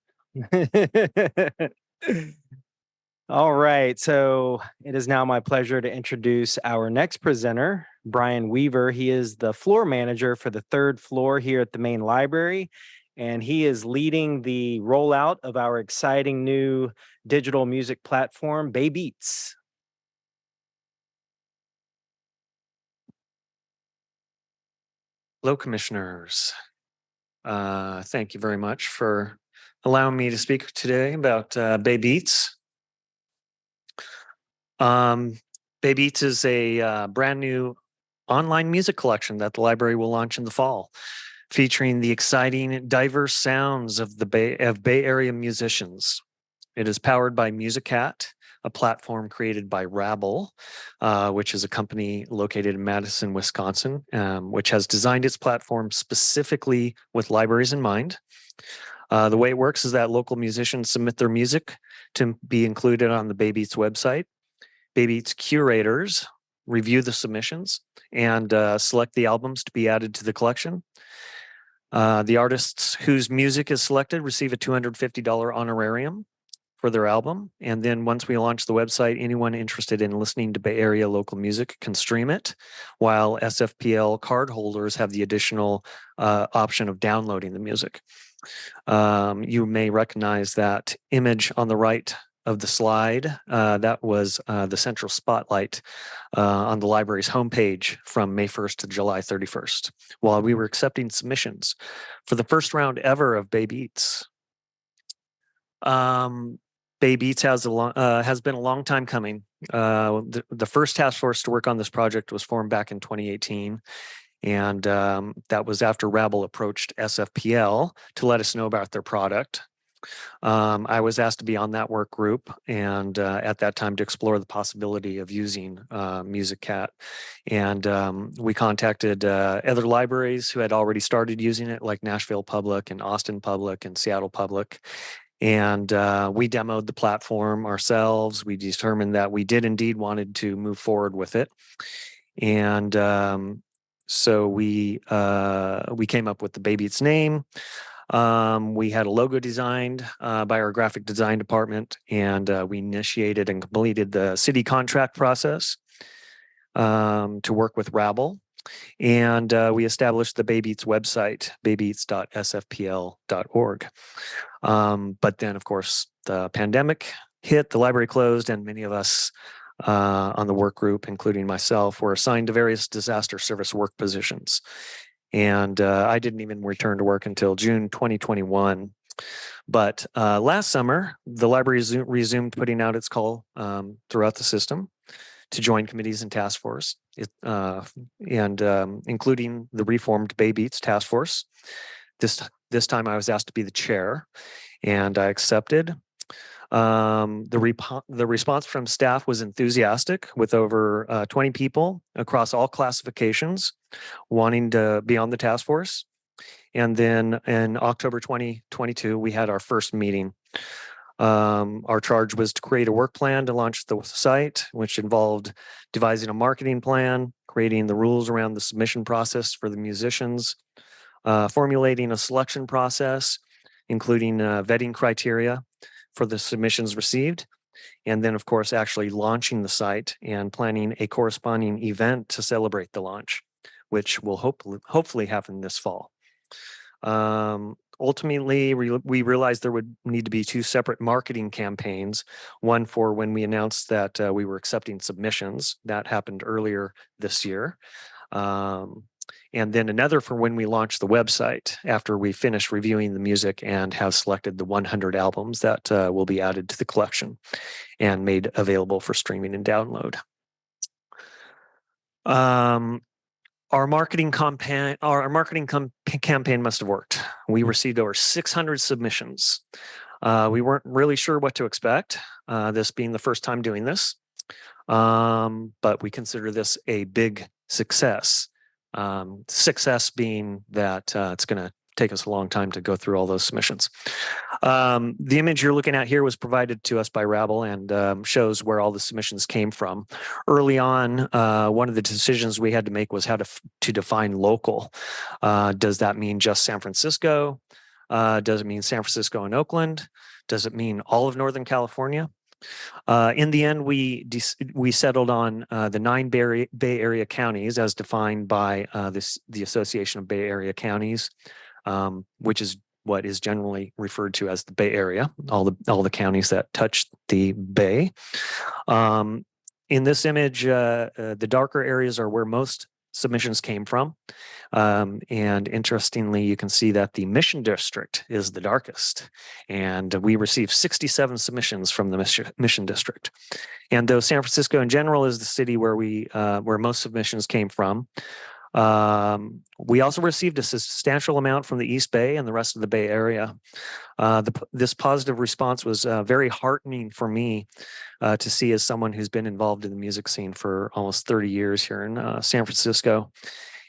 All right. So it is now my pleasure to introduce our next presenter, Brian Weaver. He is the floor manager for the third floor here at the main library. And he is leading the rollout of our exciting new digital music platform, Baybeats. Hello, commissioners. Thank you very much for allowing me to speak today about Baybeats. Baybeats is a brand new online music collection that the library will launch in the fall, featuring the exciting, diverse sounds of the Bay Area musicians. It is powered by MusicCat, a platform created by Rabble, which is a company located in Madison, Wisconsin, which has designed its platform specifically with libraries in mind. The way it works is that local musicians submit their music to be included on the Baybeats website. Baybeats curators review the submissions and select the albums to be added to the collection. The artists whose music is selected receive a $250 honorarium for their album. And then once we launch the website, anyone interested in listening to Bay Area local music can stream it, while SFPL card holders have the additional option of downloading the music. You may recognize that image on the right of the slide. That was the central spotlight on the library's homepage from May 1st to July 31st, while we were accepting submissions for the first round ever of Baybeats. Bay Beats has been a long time coming. The first task force to work on this project was formed back in 2018. And that was after Rabble approached SFPL to let us know about their product. I was asked to be on that work group and at that time to explore the possibility of using MusicCat. And we contacted other libraries who had already started using it, like Nashville Public and Austin Public and Seattle Public. And we demoed the platform ourselves. We determined that we did indeed wanted to move forward with it. And so we came up with the Bay Beats name. We had a logo designed by our graphic design department, and we initiated and completed the city contract process to work with Rabble. And we established the Bay Beats website, baybeats.sfpl.org. But then, of course, the pandemic hit, the library closed, and many of us on the work group, including myself, were assigned to various disaster service work positions. And I didn't even return to work until June 2021. But last summer, the library resumed putting out its call throughout the system to join committees and task force, including the reformed Bay Beats task force. This time I was asked to be the chair, and I accepted. The response from staff was enthusiastic, with over 20 people across all classifications wanting to be on the task force. And then in October 2022, we had our first meeting. Our charge was to create a work plan to launch the site, which involved devising a marketing plan, creating the rules around the submission process for the musicians, formulating a selection process, including vetting criteria for the submissions received, and then, of course, actually launching the site and planning a corresponding event to celebrate the launch, which will hopefully happen this fall. Ultimately, we realized there would need to be two separate marketing campaigns, one for when we announced that we were accepting submissions. That happened earlier this year. And then another for when we launched the website after we finished reviewing the music and have selected the 100 albums that will be added to the collection and made available for streaming and download. Our marketing campaign must have worked. We received over 600 submissions. We weren't really sure what to expect, this being the first time doing this, but we consider this a big success. Success being that it's going to take us a long time to go through all those submissions. The image you're looking at here was provided to us by Rabble and shows where all the submissions came from. Early on, one of the decisions we had to make was how to define local. Does that mean just San Francisco? Does it mean San Francisco and Oakland? Does it mean all of Northern California? In the end, we settled on the 9 Bay Area counties as defined by the Association of Bay Area Counties, which is what is generally referred to as the Bay Area, all the counties that touch the Bay. In this image, the darker areas are where most submissions came from. And interestingly, you can see that the Mission District is the darkest. And we received 67 submissions from the Mission District. And though San Francisco in general is the city where most submissions came from, we also received a substantial amount from the East Bay and the rest of the Bay Area. This positive response was very heartening for me to see as someone who's been involved in the music scene for almost 30 years here in San Francisco.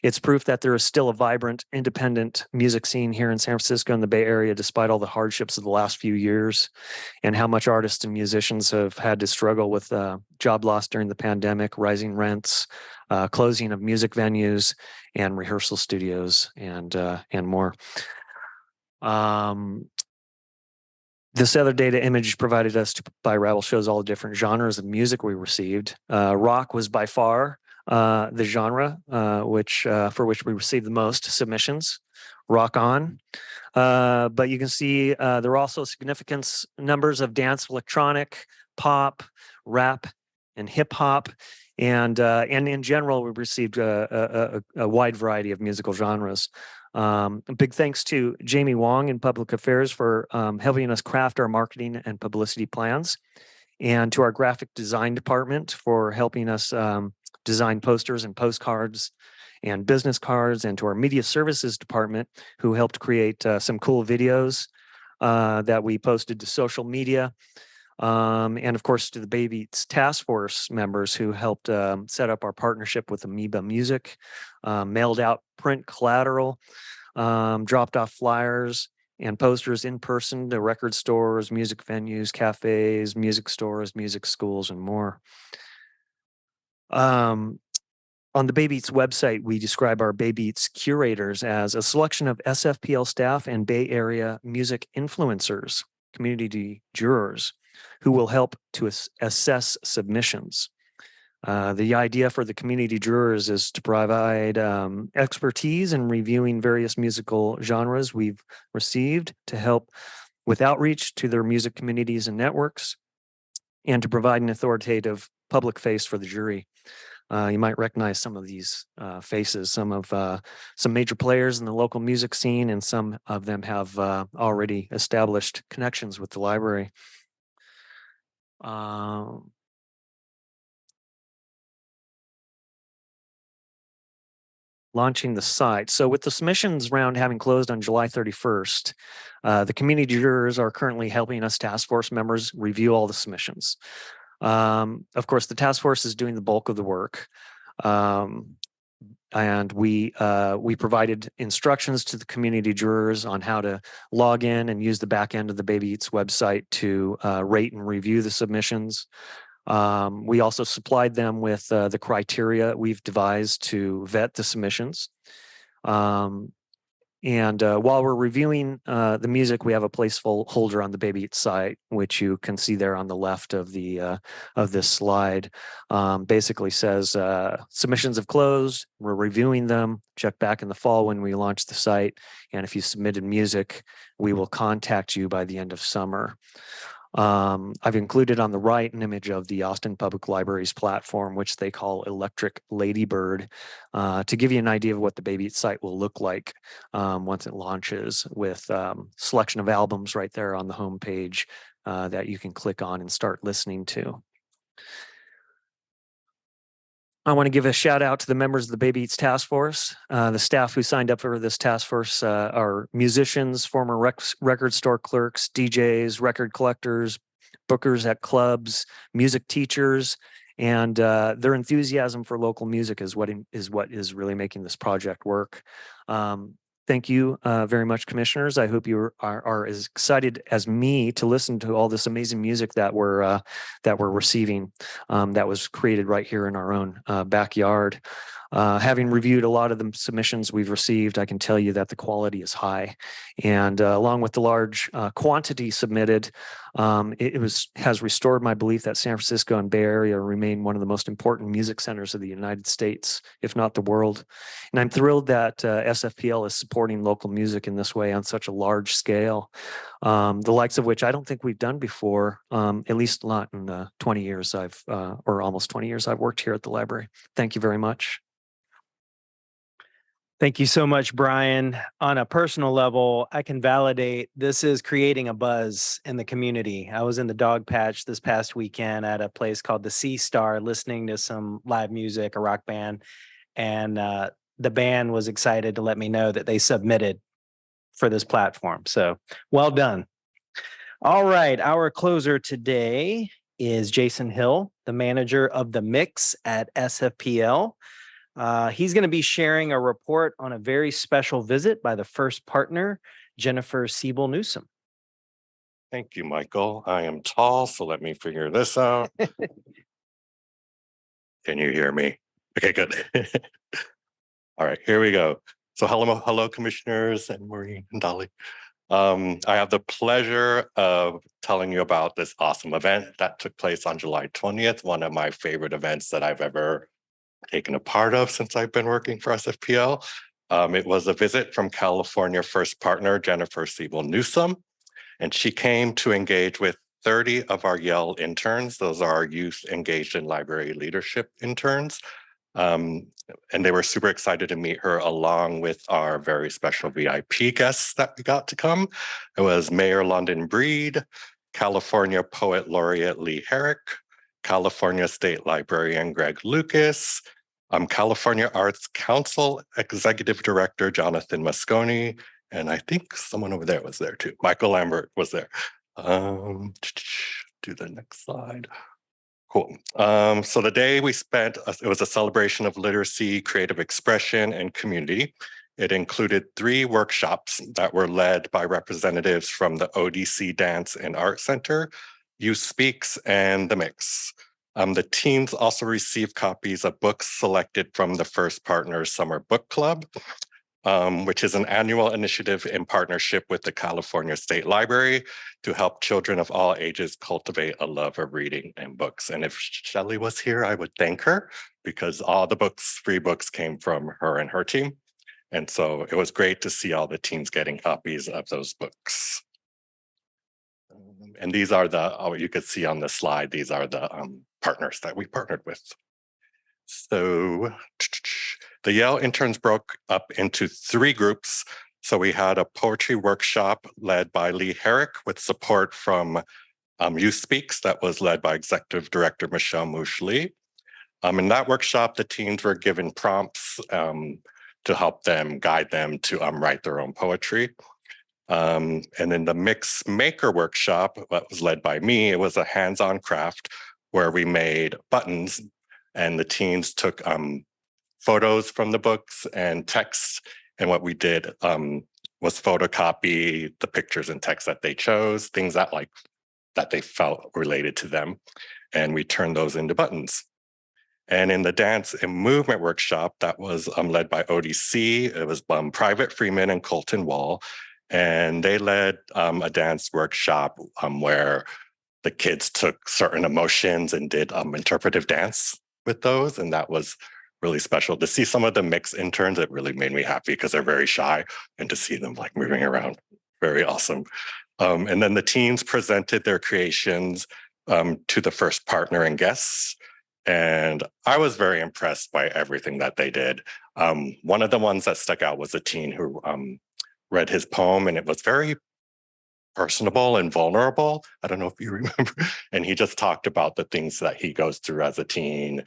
It's proof that there is still a vibrant, independent music scene here in San Francisco and the Bay Area, despite all the hardships of the last few years and how much artists and musicians have had to struggle with job loss during the pandemic, rising rents, closing of music venues and rehearsal studios, and more. This other data image provided us by Rabble shows all the different genres of music we received. Rock was by far the genre for which we received the most submissions. Rock on. But you can see there are also significant numbers of dance, electronic, pop, rap, and hip hop. And in general, we received a wide variety of musical genres. A big thanks to Jamie Wong in Public Affairs for helping us craft our marketing and publicity plans, and to our graphic design department for helping us design posters and postcards and business cards, and to our media services department who helped create some cool videos that we posted to social media. And of course, to the Baby Eats Task Force members who helped set up our partnership with Amoeba Music, mailed out print collateral, dropped off flyers and posters in person to record stores, music venues, cafes, music stores, music schools, and more. On the Baby Eats website, we describe our Baby Eats curators as a selection of SFPL staff and Bay Area music influencers, community jurors, who will help to assess submissions. The idea for the community jurors is to provide expertise in reviewing various musical genres we've received to help with outreach to their music communities and networks, and to provide an authoritative public face for the jury. You might recognize some of these faces, some major players in the local music scene, and some of them have already established connections with the library. Launching the site. So with the submissions round having closed on July 31st, the community jurors are currently helping us task force members review all the submissions. Of course, the task force is doing the bulk of the work. And we provided instructions to the community jurors on how to log in and use the back end of the Baby Eats website to rate and review the submissions. We also supplied them with the criteria we've devised to vet the submissions. And while we're reviewing the music, we have a placeholder on the Baby Eats site, which you can see there on the left of this slide. Basically says submissions have closed. We're reviewing them. Check back in the fall when we launch the site. And if you submitted music, we will contact you by the end of summer. I've included on the right an image of the Austin Public Library's platform, which they call Electric Ladybird, to give you an idea of what the Baby Eats site will look like once it launches, with selection of albums right there on the homepage that you can click on and start listening to. I want to give a shout out to the members of the Baby Eats Task Force. The staff who signed up for this task force are musicians, former record store clerks, DJs, record collectors, bookers at clubs, music teachers, and their enthusiasm for local music is what is really making this project work. Thank you very much, commissioners. I hope you are as excited as me to listen to all this amazing music that we're receiving that was created right here in our own backyard. Having reviewed a lot of the submissions we've received, I can tell you that the quality is high. And along with the large quantity submitted, has restored my belief that San Francisco and Bay Area remain one of the most important music centers of the United States, if not the world. And I'm thrilled that SFPL is supporting local music in this way on such a large scale, the likes of which I don't think we've done before, at least not in the 20 years or almost 20 years I've worked here at the library. Thank you very much. Thank you so much, Brian. On a personal level, I can validate this is creating a buzz in the community. I was in the dog patch this past weekend at a place called the Sea Star, listening to some live music, a rock band, and the band was excited to let me know that they submitted for this platform. So well done. All right, our closer today is Jason Hill, the manager of the Mix at SFPL. He's going to be sharing a report on a very special visit by the first partner, Jennifer Siebel Newsom. Thank you, Michael. I am tall, so let me figure this out. Can you hear me? Okay, good. All right, here we go. So hello, commissioners and Maureen and Dolly. I have the pleasure of telling you about this awesome event that took place on July 20th, one of my favorite events that I've ever taken a part of since I've been working for SFPL. It was a visit from California first partner, Jennifer Siebel Newsom, and she came to engage with 30 of our YEL interns. Those are our youth engaged in library leadership interns. And they were super excited to meet her along with our very special VIP guests that we got to come. It was Mayor London Breed, California Poet Laureate Lee Herrick, California State Librarian Greg Lucas, California Arts Council Executive Director Jonathan Mosconi, and I think someone over there was there too. Michael Lambert was there. Do the next slide. Cool. So the day we spent, it was a celebration of literacy, creative expression, and community. It included 3 workshops that were led by representatives from the ODC Dance and Art Center, Youth Speaks, and The Mix. The teams also received copies of books selected from the First Partners Summer Book Club, which is an annual initiative in partnership with the California State Library to help children of all ages cultivate a love of reading and books. And if Shelley was here, I would thank her because all the books, free books came from her and her team. And so it was great to see all the teams getting copies of those books. And these are the, you could see on the slide, these are the partners that we partnered with. So the Yale interns broke up into 3 groups. So we had a poetry workshop led by Lee Herrick with support from Youth Speaks that was led by Executive Director Michelle Mouche-Lee. In that workshop, the teens were given prompts to help them, guide them to write their own poetry. And in the Mix Maker workshop, that was led by me, it was a hands-on craft where we made buttons and the teens took photos from the books and text. And what we did was photocopy the pictures and text that they chose, things that they felt related to them. And we turned those into buttons. And in the dance and movement workshop that was led by ODC, it was Private Freeman and Colton Wall. And they led a dance workshop where the kids took certain emotions and did interpretive dance with those. And that was really special. To see some of the Mix interns, it really made me happy because they're very shy, and to see them moving around, very awesome. And then the teams presented their creations to the First Partner and guests. And I was very impressed by everything that they did. One of the ones that stuck out was a teen who read his poem, and it was very personable and vulnerable. I don't know if you remember. And he just talked about the things that he goes through as a teen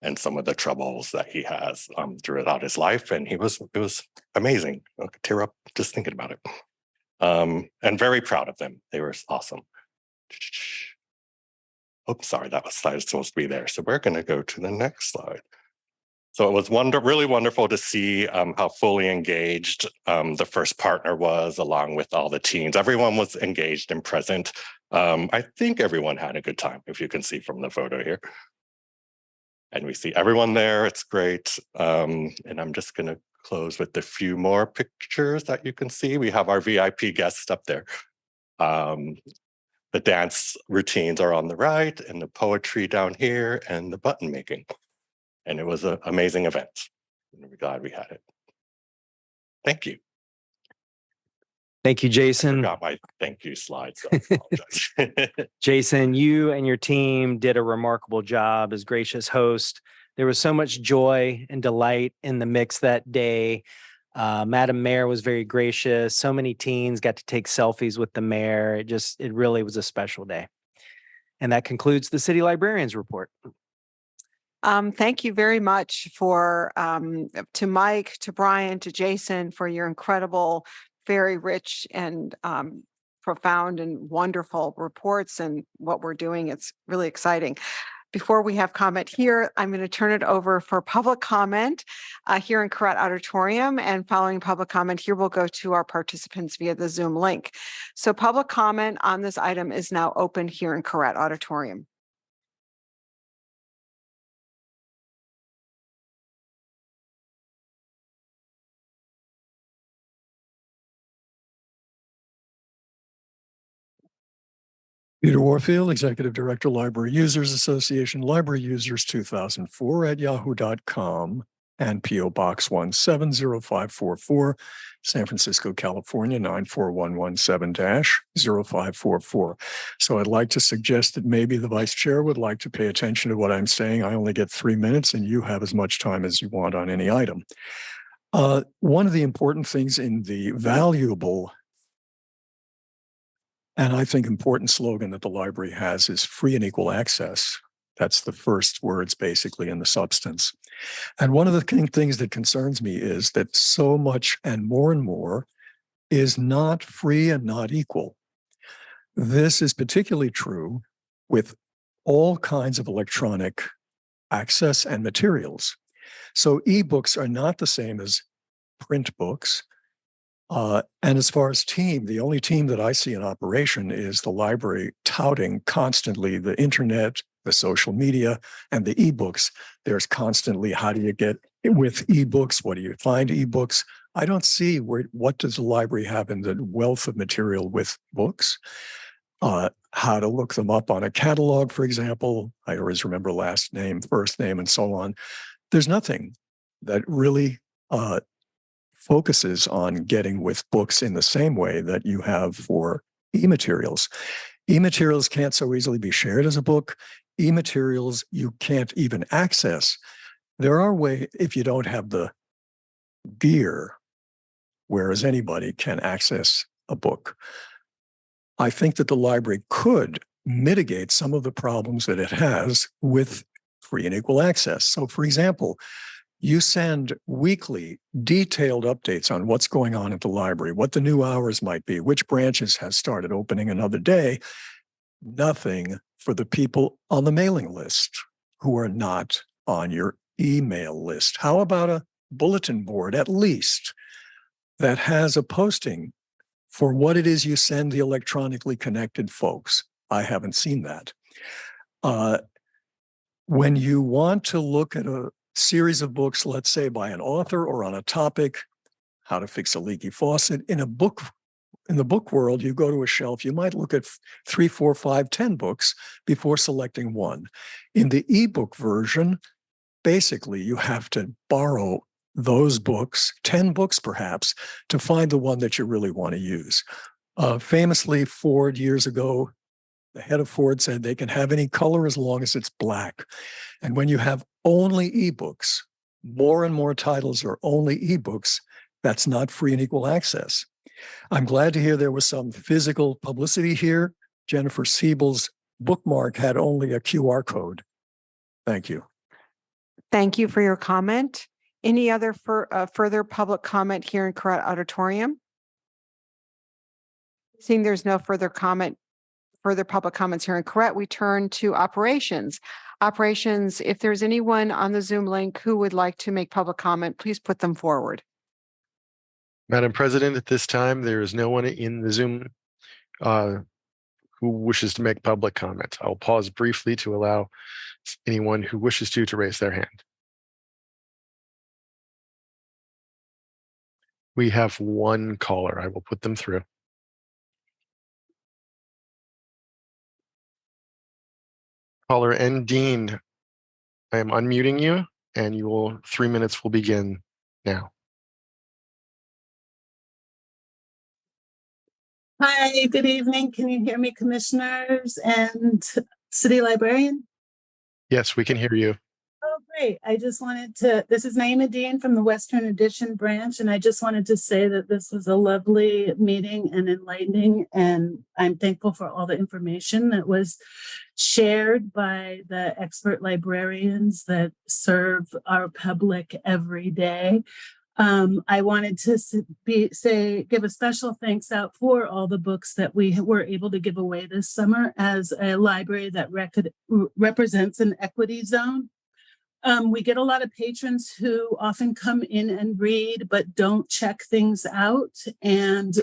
and some of the troubles that he has throughout his life. And it was amazing. I could tear up just thinking about it. And very proud of them. They were awesome. Oops, sorry, that slide was supposed to be there. So we're going to go to the next slide. So it was really wonderful to see how fully engaged the First Partner was, along with all the teens. Everyone was engaged and present. I think everyone had a good time, if you can see from the photo here. And we see everyone there. It's great. And I'm just going to close with a few more pictures that you can see. We have our VIP guests up there. The dance routines are on the right, and the poetry down here, and the button making. And it was an amazing event. And we're glad we had it. Thank you. Thank you, Jason. I forgot my thank you slide, so I apologize. Jason, you and your team did a remarkable job as gracious host. There was so much joy and delight in the mix that day. Madam Mayor was very gracious. So many teens got to take selfies with the mayor. It really was a special day. And that concludes the city librarian's report. Thank you very much for to Mike, to Brian, to Jason for your incredible, very rich and profound and wonderful reports and what we're doing. It's really exciting. Before we have comment here, I'm going to turn it over for public comment here in Koret Auditorium. And following public comment here, we'll go to our participants via the Zoom link. So public comment on this item is now open here in Koret Auditorium. Peter Warfield, Executive Director, Library Users Association, Library Users 2004 at yahoo.com. and P.O. Box 170544, San Francisco, California, 94117-0544. So I'd like to suggest that maybe the vice chair would like to pay attention to what I'm saying. I only get 3 minutes and you have as much time as you want on any item. One of the important things in the valuable and I think important slogan that the library has is free and equal access. That's the first words basically in the substance. And one of the things that concerns me is that so much and more is not free and not equal. This is particularly true with all kinds of electronic access and materials. So ebooks are not the same as print books. And as far as team, the only team that I see in operation is the library touting constantly the internet, the social media, and the ebooks. There's constantly, how do you get with ebooks? What do you find ebooks? I don't see what does the library have in the wealth of material with books? How to look them up on a catalog, for example. I always remember last name, first name, and so on. There's nothing that really focuses on getting with books in the same way that you have for e-materials. E-materials can't so easily be shared as a book. E-materials you can't even access. There are ways, if you don't have the gear, whereas anybody can access a book. I think that the library could mitigate some of the problems that it has with free and equal access. So for example, you send weekly detailed updates on what's going on at the library, what the new hours might be, which branches has started opening another day. Nothing for the people on the mailing list who are not on your email list. How about a bulletin board, at least, that has a posting for what it is you send the electronically connected folks? I haven't seen that. When you want to look at a series of books, let's say by an author or on a topic, how to fix a leaky faucet, in the book world, you go to a shelf, you might look at 3, 4, 5, 10 books before selecting one. In the ebook version, basically you have to borrow those books, 10 books perhaps, to find the one that you really want to use. Famously, Ford years ago, the head of Ford said they can have any color as long as it's black. And when you have only ebooks, more and more titles are only ebooks, that's not free and equal access. I'm glad to hear there was some physical publicity here. Jennifer Siebel's bookmark had only a QR code. Thank you. Thank you for your comment. Any other further public comment here in Koret Auditorium? Seeing there's no further public comments here in Koret, we turn to operations. Operations, if there's anyone on the Zoom link who would like to make public comment, please put them forward. Madam President, at this time, there is no one in the Zoom who wishes to make public comment. I'll pause briefly to allow anyone who wishes to raise their hand. We have one caller. I will put them through. Caller N. Dean, I am unmuting you, and 3 minutes will begin now. Hi, good evening. Can you hear me, commissioners and city librarian? Yes, we can hear you. Oh, great. I just wanted to, this is Naima Dean from the Western Addition branch, and I just wanted to say that this was a lovely meeting and enlightening, and I'm thankful for all the information that was shared by the expert librarians that serve our public every day. I wanted to give a special thanks out for all the books that we were able to give away this summer as a library that represents an equity zone. We get a lot of patrons who often come in and read, but don't check things out. And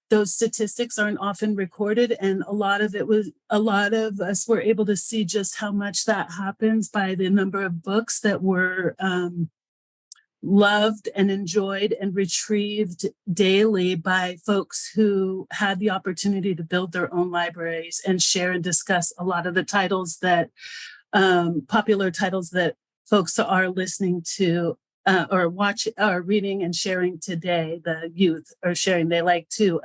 those statistics aren't often recorded. And a lot of us were able to see just how much that happens by the number of books that were loved and enjoyed and retrieved daily by folks who had the opportunity to build their own libraries and share and discuss a lot of the titles that popular titles that folks are listening to or watch or reading and sharing today. The youth are sharing. They like to,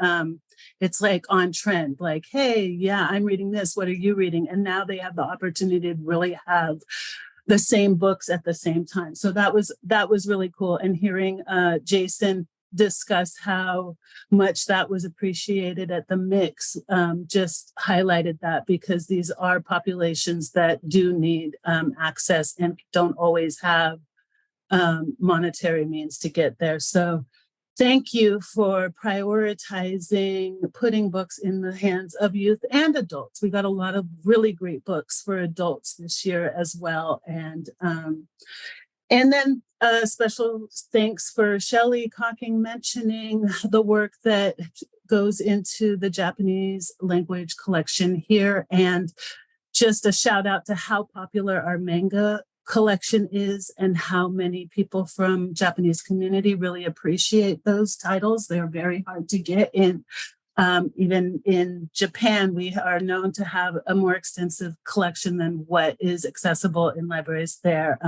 it's like on trend, like, hey, yeah, I'm reading this. What are you reading? And now they have the opportunity to really have the same books at the same time. So that was really cool. And hearing Jason discuss how much that was appreciated at the mix just highlighted that, because these are populations that do need access and don't always have monetary means to get there. So thank you for prioritizing putting books in the hands of youth and adults. We got a lot of really great books for adults this year as well. And then special thanks for Shelley Cocking mentioning the work that goes into the Japanese language collection here. And just a shout out to how popular our manga collection is and how many people from Japanese community really appreciate those titles. They're very hard to get in. Even in Japan, we are known to have a more extensive collection than what is accessible in libraries there,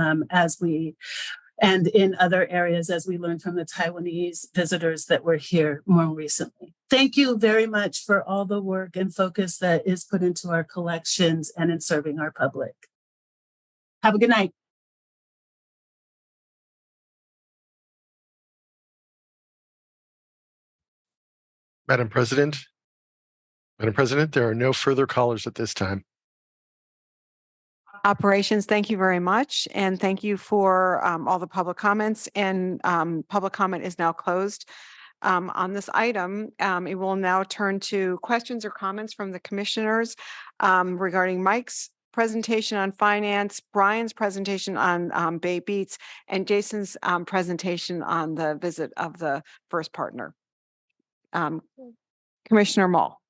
and in other areas, as we learned from the Taiwanese visitors that were here more recently. Thank you very much for all the work and focus that is put into our collections and in serving our public. Have a good night. Madam President, there are no further callers at this time. Operations, thank you very much. And thank you for all the public comments. And public comment is now closed on this item. It will now turn to questions or comments from the commissioners regarding Mike's presentation on finance, Brian's presentation on Bay Beats, and Jason's presentation on the visit of the first partner. Commissioner Mull.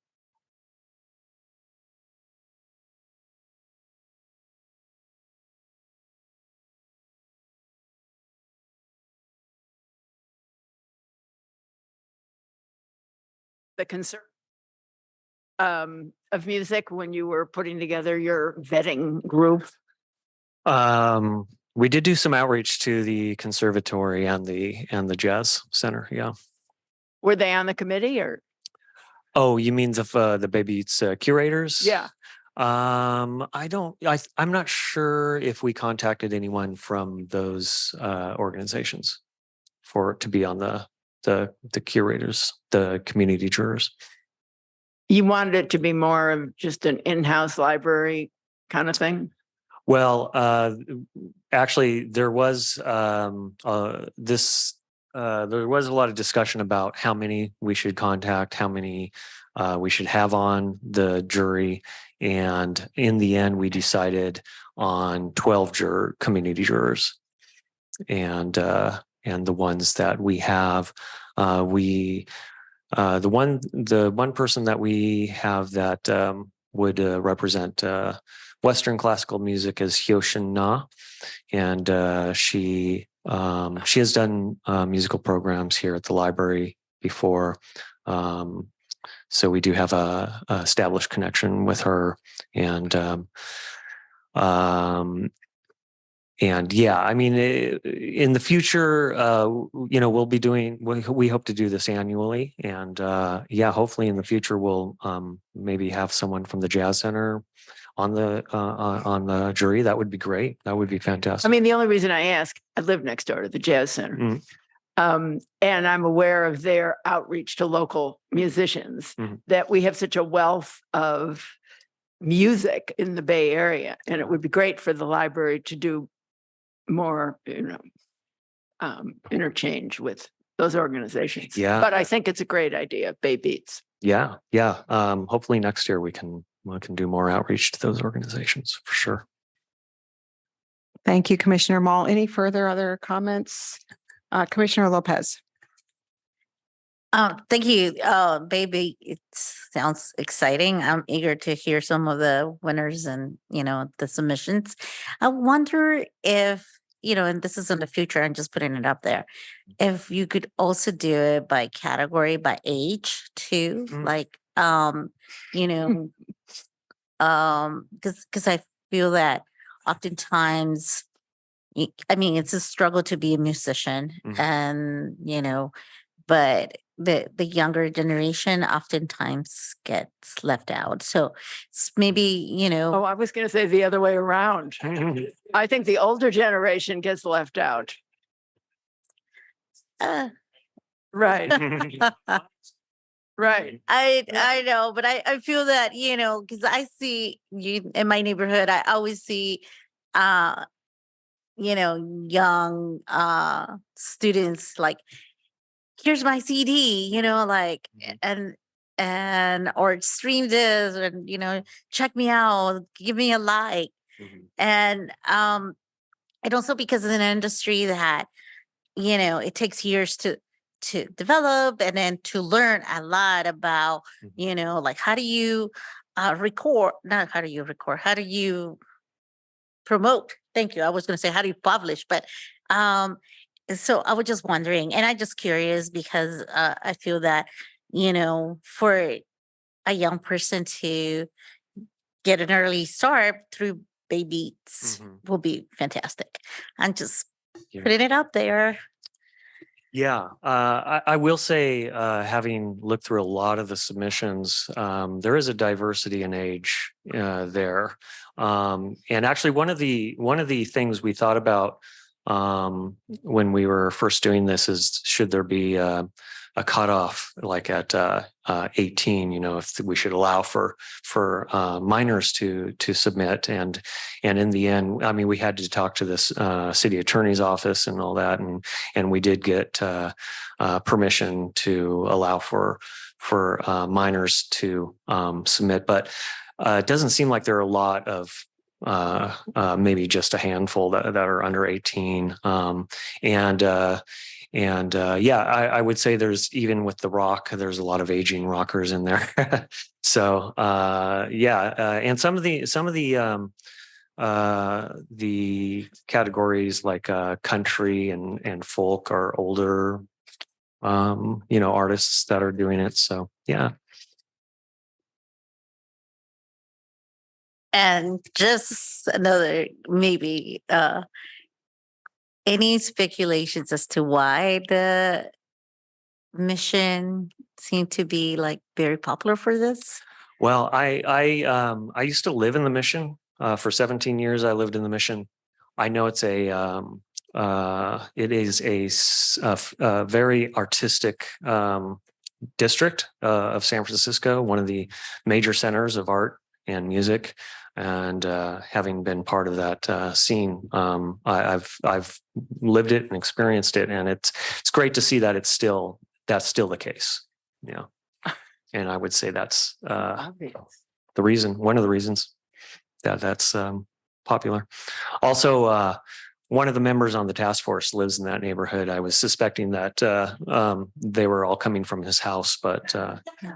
The concern of music when you were putting together your vetting group? We did do some outreach to the conservatory and the jazz center. Yeah. Were they on the committee or? Oh, you mean the Baby's curators? Yeah. I'm not sure if we contacted anyone from those organizations to be on the curators, the community jurors. You wanted it to be more of just an in-house library kind of thing? Well, actually, there was there was a lot of discussion about how many we should contact, how many we should have on the jury, and in the end, we decided on 12 community jurors, and the ones that we have, the one person that we have that would represent Western classical music is Hyoshin Na, and she has done musical programs here at the library before, so we do have a established connection with her, and yeah, I mean, in the future, we'll be doing. We hope to do this annually, and yeah, hopefully in the future we'll maybe have someone from the Jazz Center on the jury. That would be great. That would be fantastic. I mean, the only reason I ask, I live next door to the Jazz Center. Mm. And I'm aware of their outreach to local musicians, that we have such a wealth of music in the Bay Area. And it would be great for the library to do more, interchange with those organizations. Yeah. But I think it's a great idea, Bay Beats. Yeah. Hopefully next year we can do more outreach to those organizations for sure. Thank you, Commissioner Mull. Any other comments? Commissioner Lopez. Thank you, baby. It sounds exciting. I'm eager to hear some of the winners and, the submissions. I wonder if, and this is in the future, I'm just putting it up there, if you could also do it by category, by age too, like, because I feel that oftentimes I mean, it's a struggle to be a musician Mhm. and, but the younger generation oftentimes gets left out. So it's maybe, Oh, I was going to say the other way around. I think the older generation gets left out. uh, Right, right. I know, but I feel that, because I see you in my neighborhood, I always see uh young students like, here's my CD, like and or stream this and check me out, give me a like. And and also because it's an industry that it takes years to develop and then to learn a lot about like how do you record, not how do you record, how do you promote. Thank you, I was going to say how do you publish, but um so I was just wondering, and I just curious because I feel that for a young person to get an early start through baby Beats will be fantastic. I'm just putting it out there. Yeah, I will say, having looked through a lot of the submissions, there is a diversity in age there. And actually, one of the things we thought about when we were first doing this is, should there be a cutoff like at 18? If we should allow for minors to submit, and in the end, I mean, we had to talk to this city attorney's office and all that, and we did get permission to allow for minors to submit, but it doesn't seem like there are a lot of maybe just a handful that are under 18. Yeah, I would say there's, even with the rock, there's a lot of aging rockers in there. So and some of the categories like country and folk are older, artists that are doing it. So yeah. And just another maybe any speculations as to why the mission seemed to be like very popular for this? Well, I used to live in the Mission for 17 years. I lived in the Mission. I know it's it is a very artistic district of San Francisco, one of the major centers of art and music. And having been part of that scene, I've lived it and experienced it, and it's great to see that that's still the case. Yeah, and I would say that's the reason, one of the reasons that's popular. Also, one of the members on the task force lives in that neighborhood. I was suspecting that they were all coming from his house, but yeah.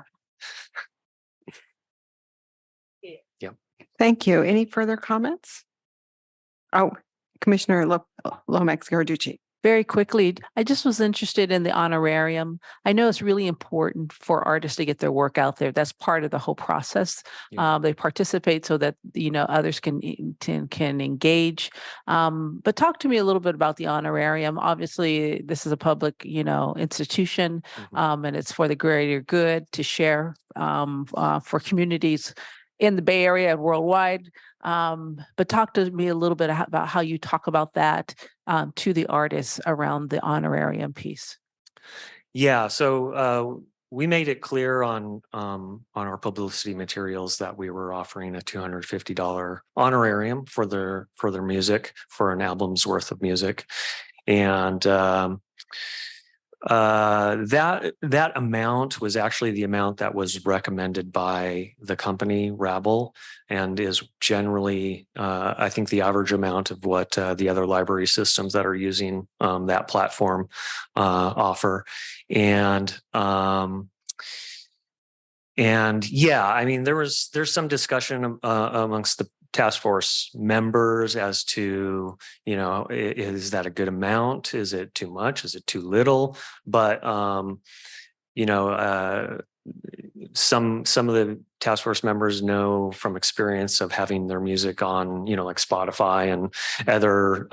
Thank you. Any further comments? Oh, Commissioner Lomax Garducci. Very quickly, I just was interested in the honorarium. I know it's really important for artists to get their work out there. That's part of the whole process. Yeah. They participate so that others can engage. But talk to me a little bit about the honorarium. Obviously, this is a public institution, and it's for the greater good to share for communities in the Bay Area and worldwide. But talk to me a little bit about how you talk about that to the artists around the honorarium piece. Yeah, so we made it clear on our publicity materials that we were offering a $250 honorarium for their music, for an album's worth of music, and that amount was actually the amount that was recommended by the company Rabble, and is generally I think the average amount of what the other library systems that are using that platform offer. And yeah, I mean, there's some discussion amongst the task force members as to, is that a good amount? Is it too much? Is it too little? But some of the task force members know from experience of having their music on, like Spotify and other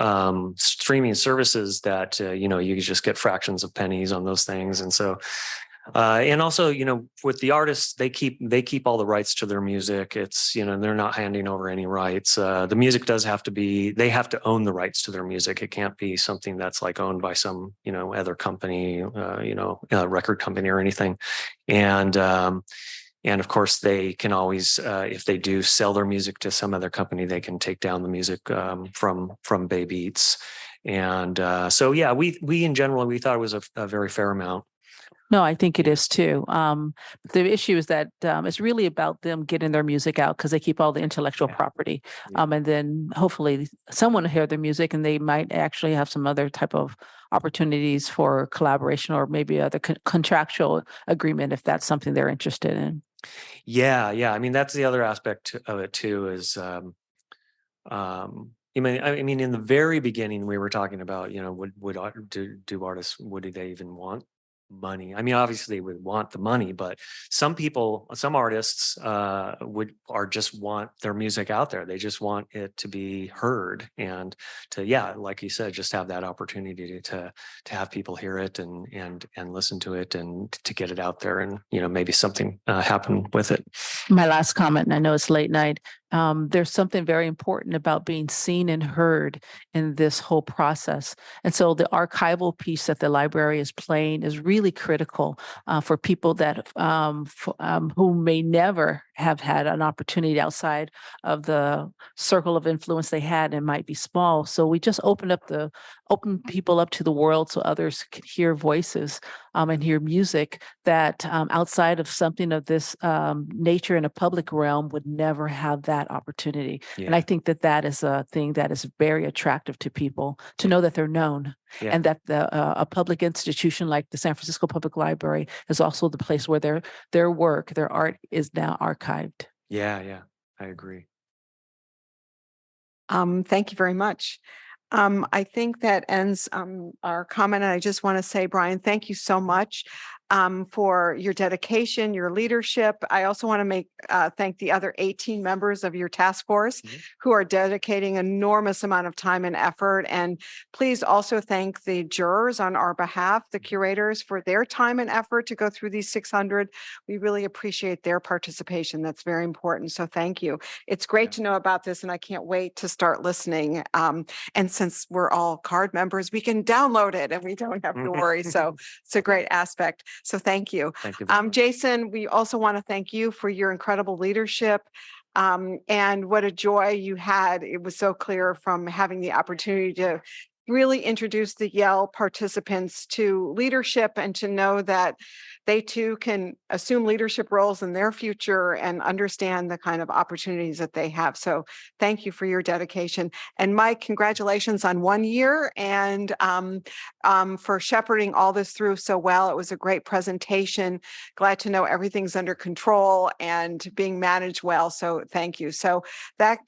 streaming services that you just get fractions of pennies on those things. And so and also, with the artists, they keep all the rights to their music. It's, they're not handing over any rights. The music does have to they have to own the rights to their music. It can't be something that's like owned by some, other company, record company or anything. And of course, they can always, if they do sell their music to some other company, they can take down the music from Bay Beats. And so, yeah, we in general, we thought it was a very fair amount. No, I think it is too. The issue is that it's really about them getting their music out because they keep all the intellectual property. And then hopefully someone will hear their music and they might actually have some other type of opportunities for collaboration or maybe other contractual agreement if that's something they're interested in. Yeah. I mean, that's the other aspect of it too is, I mean, in the very beginning, we were talking about, do artists, would they even want money? I mean, obviously they would want the money, but some artists just want their music out there. They just want it to be heard and to, like you said, just have that opportunity to have people hear it and listen to it and to get it out there and, maybe something happen with it. My last comment, and I know it's late night. There's something very important about being seen and heard in this whole process. And so the archival piece that the library is playing is really critical for people that who may never have had an opportunity outside of the circle of influence they had and might be small. So we just open people up to the world so others can hear voices and hear music that outside of something of this nature in a public realm would never have that opportunity. Yeah. And I think that is a thing that is very attractive to people to know that they're known and that a public institution like the San Francisco Public Library is also the place where their work, their art is now archived. Yeah, I agree. Thank you very much. I think that ends our comment. And I just want to say, Brian, thank you so much for your dedication, your leadership. I also want to thank the other 18 members of your task force who are dedicating enormous amount of time and effort. And please also thank the jurors on our behalf, the curators, for their time and effort to go through these 600. We really appreciate their participation. That's very important. So thank you. It's great to know about this, and I can't wait to start listening. And since we're all card members, we can download it and we don't have to worry. So it's a great aspect. So thank you. Thank you. Jason, we also want to thank you for your incredible leadership and what a joy you had. It was so clear from having the opportunity to really introduce the Yale participants to leadership and to know that they too can assume leadership roles in their future and understand the kind of opportunities that they have. So thank you for your dedication. And Mike, congratulations on 1 year and for shepherding all this through so well. It was a great presentation. Glad to know everything's under control and being managed well. So thank you. So that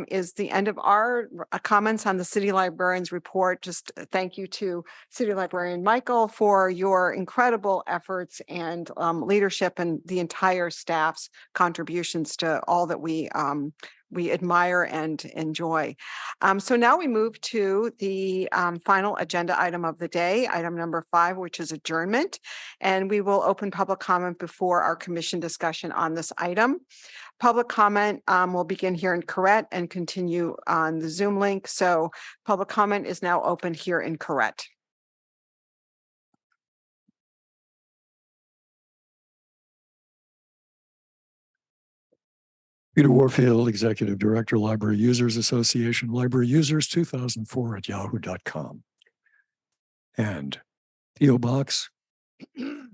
is the end of our comments on the City Librarian's report. Just thank you to City Librarian Michael for your incredible efforts and leadership and the entire staff's contributions to all that we admire and enjoy. So now we move to the final agenda item of the day, item number 5, which is adjournment. And we will open public comment before our commission discussion on this item. Public comment will begin here in Corrette and continue on the Zoom link. So public comment is now open here in Corrette. Peter Warfield, Executive Director, Library Users Association, Library Users 2004 at yahoo.com. And P.O. Box, P.O.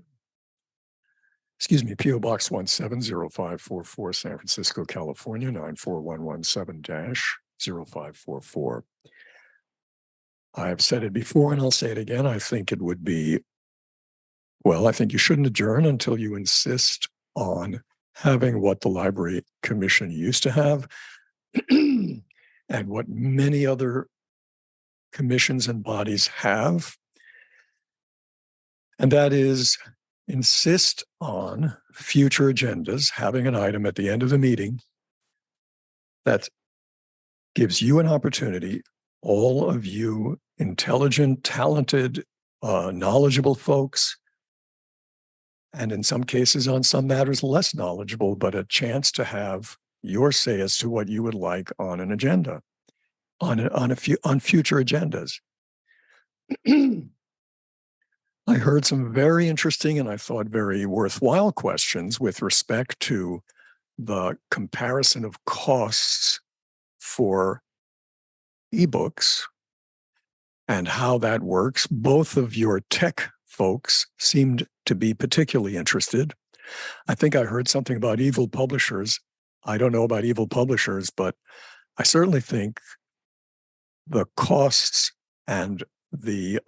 Box 170544, San Francisco, California, 94117-0544. I have said it before and I'll say it again. I think it would be, I think you shouldn't adjourn until you insist on having what the Library Commission used to have and what many other commissions and bodies have. And that is insist on future agendas, having an item at the end of the meeting that gives you an opportunity, all of you intelligent, talented, knowledgeable folks, and in some cases, on some matters, less knowledgeable, but a chance to have your say as to what you would like on an agenda, on future agendas. I heard some very interesting and I thought very worthwhile questions with respect to the comparison of costs for ebooks and how that works. Both of your tech folks seemed to be particularly interested. I think I heard something about evil publishers. I don't know about evil publishers, but I certainly think the costs and the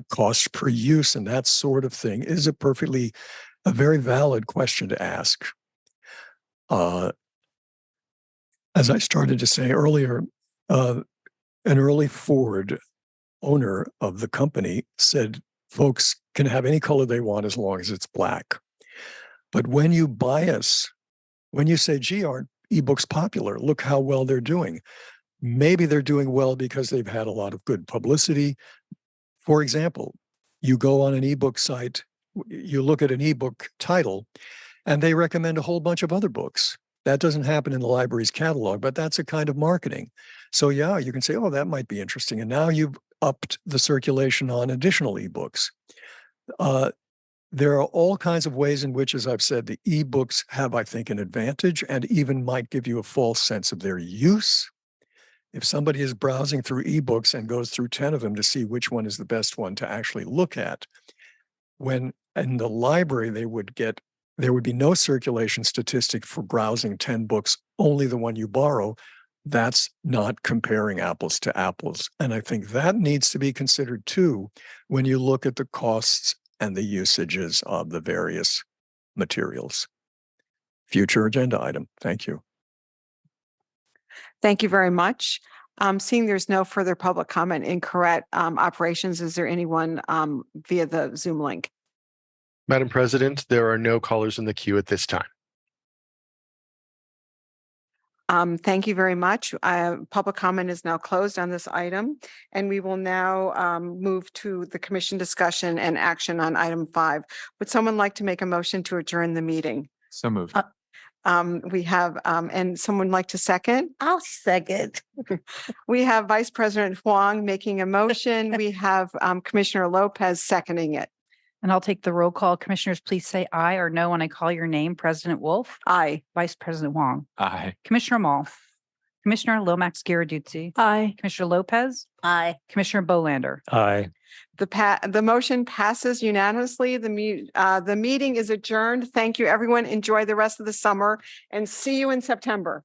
cost per use and that sort of thing is a very valid question to ask. As I started to say earlier, an early Ford owner of the company said, folks can have any color they want as long as it's black. But when you bias, when you say, gee, aren't ebooks popular? Look how well they're doing. Maybe they're doing well because they've had a lot of good publicity. For example, you go on an ebook site, you look at an ebook title, and they recommend a whole bunch of other books. That doesn't happen in the library's catalog, but that's a kind of marketing. So yeah, you can say, oh, that might be interesting. And now you've upped the circulation on additional ebooks. There are all kinds of ways in which, as I've said, the ebooks have, I think, an advantage and even might give you a false sense of their use. If somebody is browsing through ebooks and goes through 10 of them to see which one is the best one to actually look at, when in the library there would be no circulation statistic for browsing 10 books, only the one you borrow. That's not comparing apples to apples. And I think that needs to be considered too when you look at the costs and the usages of the various materials. Future agenda item. Thank you. Thank you very much. Seeing there's no further public comment in correct operations, is there anyone via the Zoom link? Madam President, there are no callers in the queue at this time. Thank you very much. Public comment is now closed on this item, and we will now move to the commission discussion and action on item 5. Would someone like to make a motion to adjourn the meeting? So moved. We have, and someone like to second? I'll second. We have Vice President Huang making a motion. We have Commissioner Lopez seconding it. And I'll take the roll call. Commissioners, please say aye or no when I call your name. President Wolf? Aye. Vice President Wong? Aye. Commissioner Mall? Commissioner Lomax Garriduzzi? Aye. Commissioner Lopez? Aye. Commissioner Bolander? Aye. The motion passes unanimously. The meeting is adjourned. Thank you, everyone. Enjoy the rest of the summer and see you in September.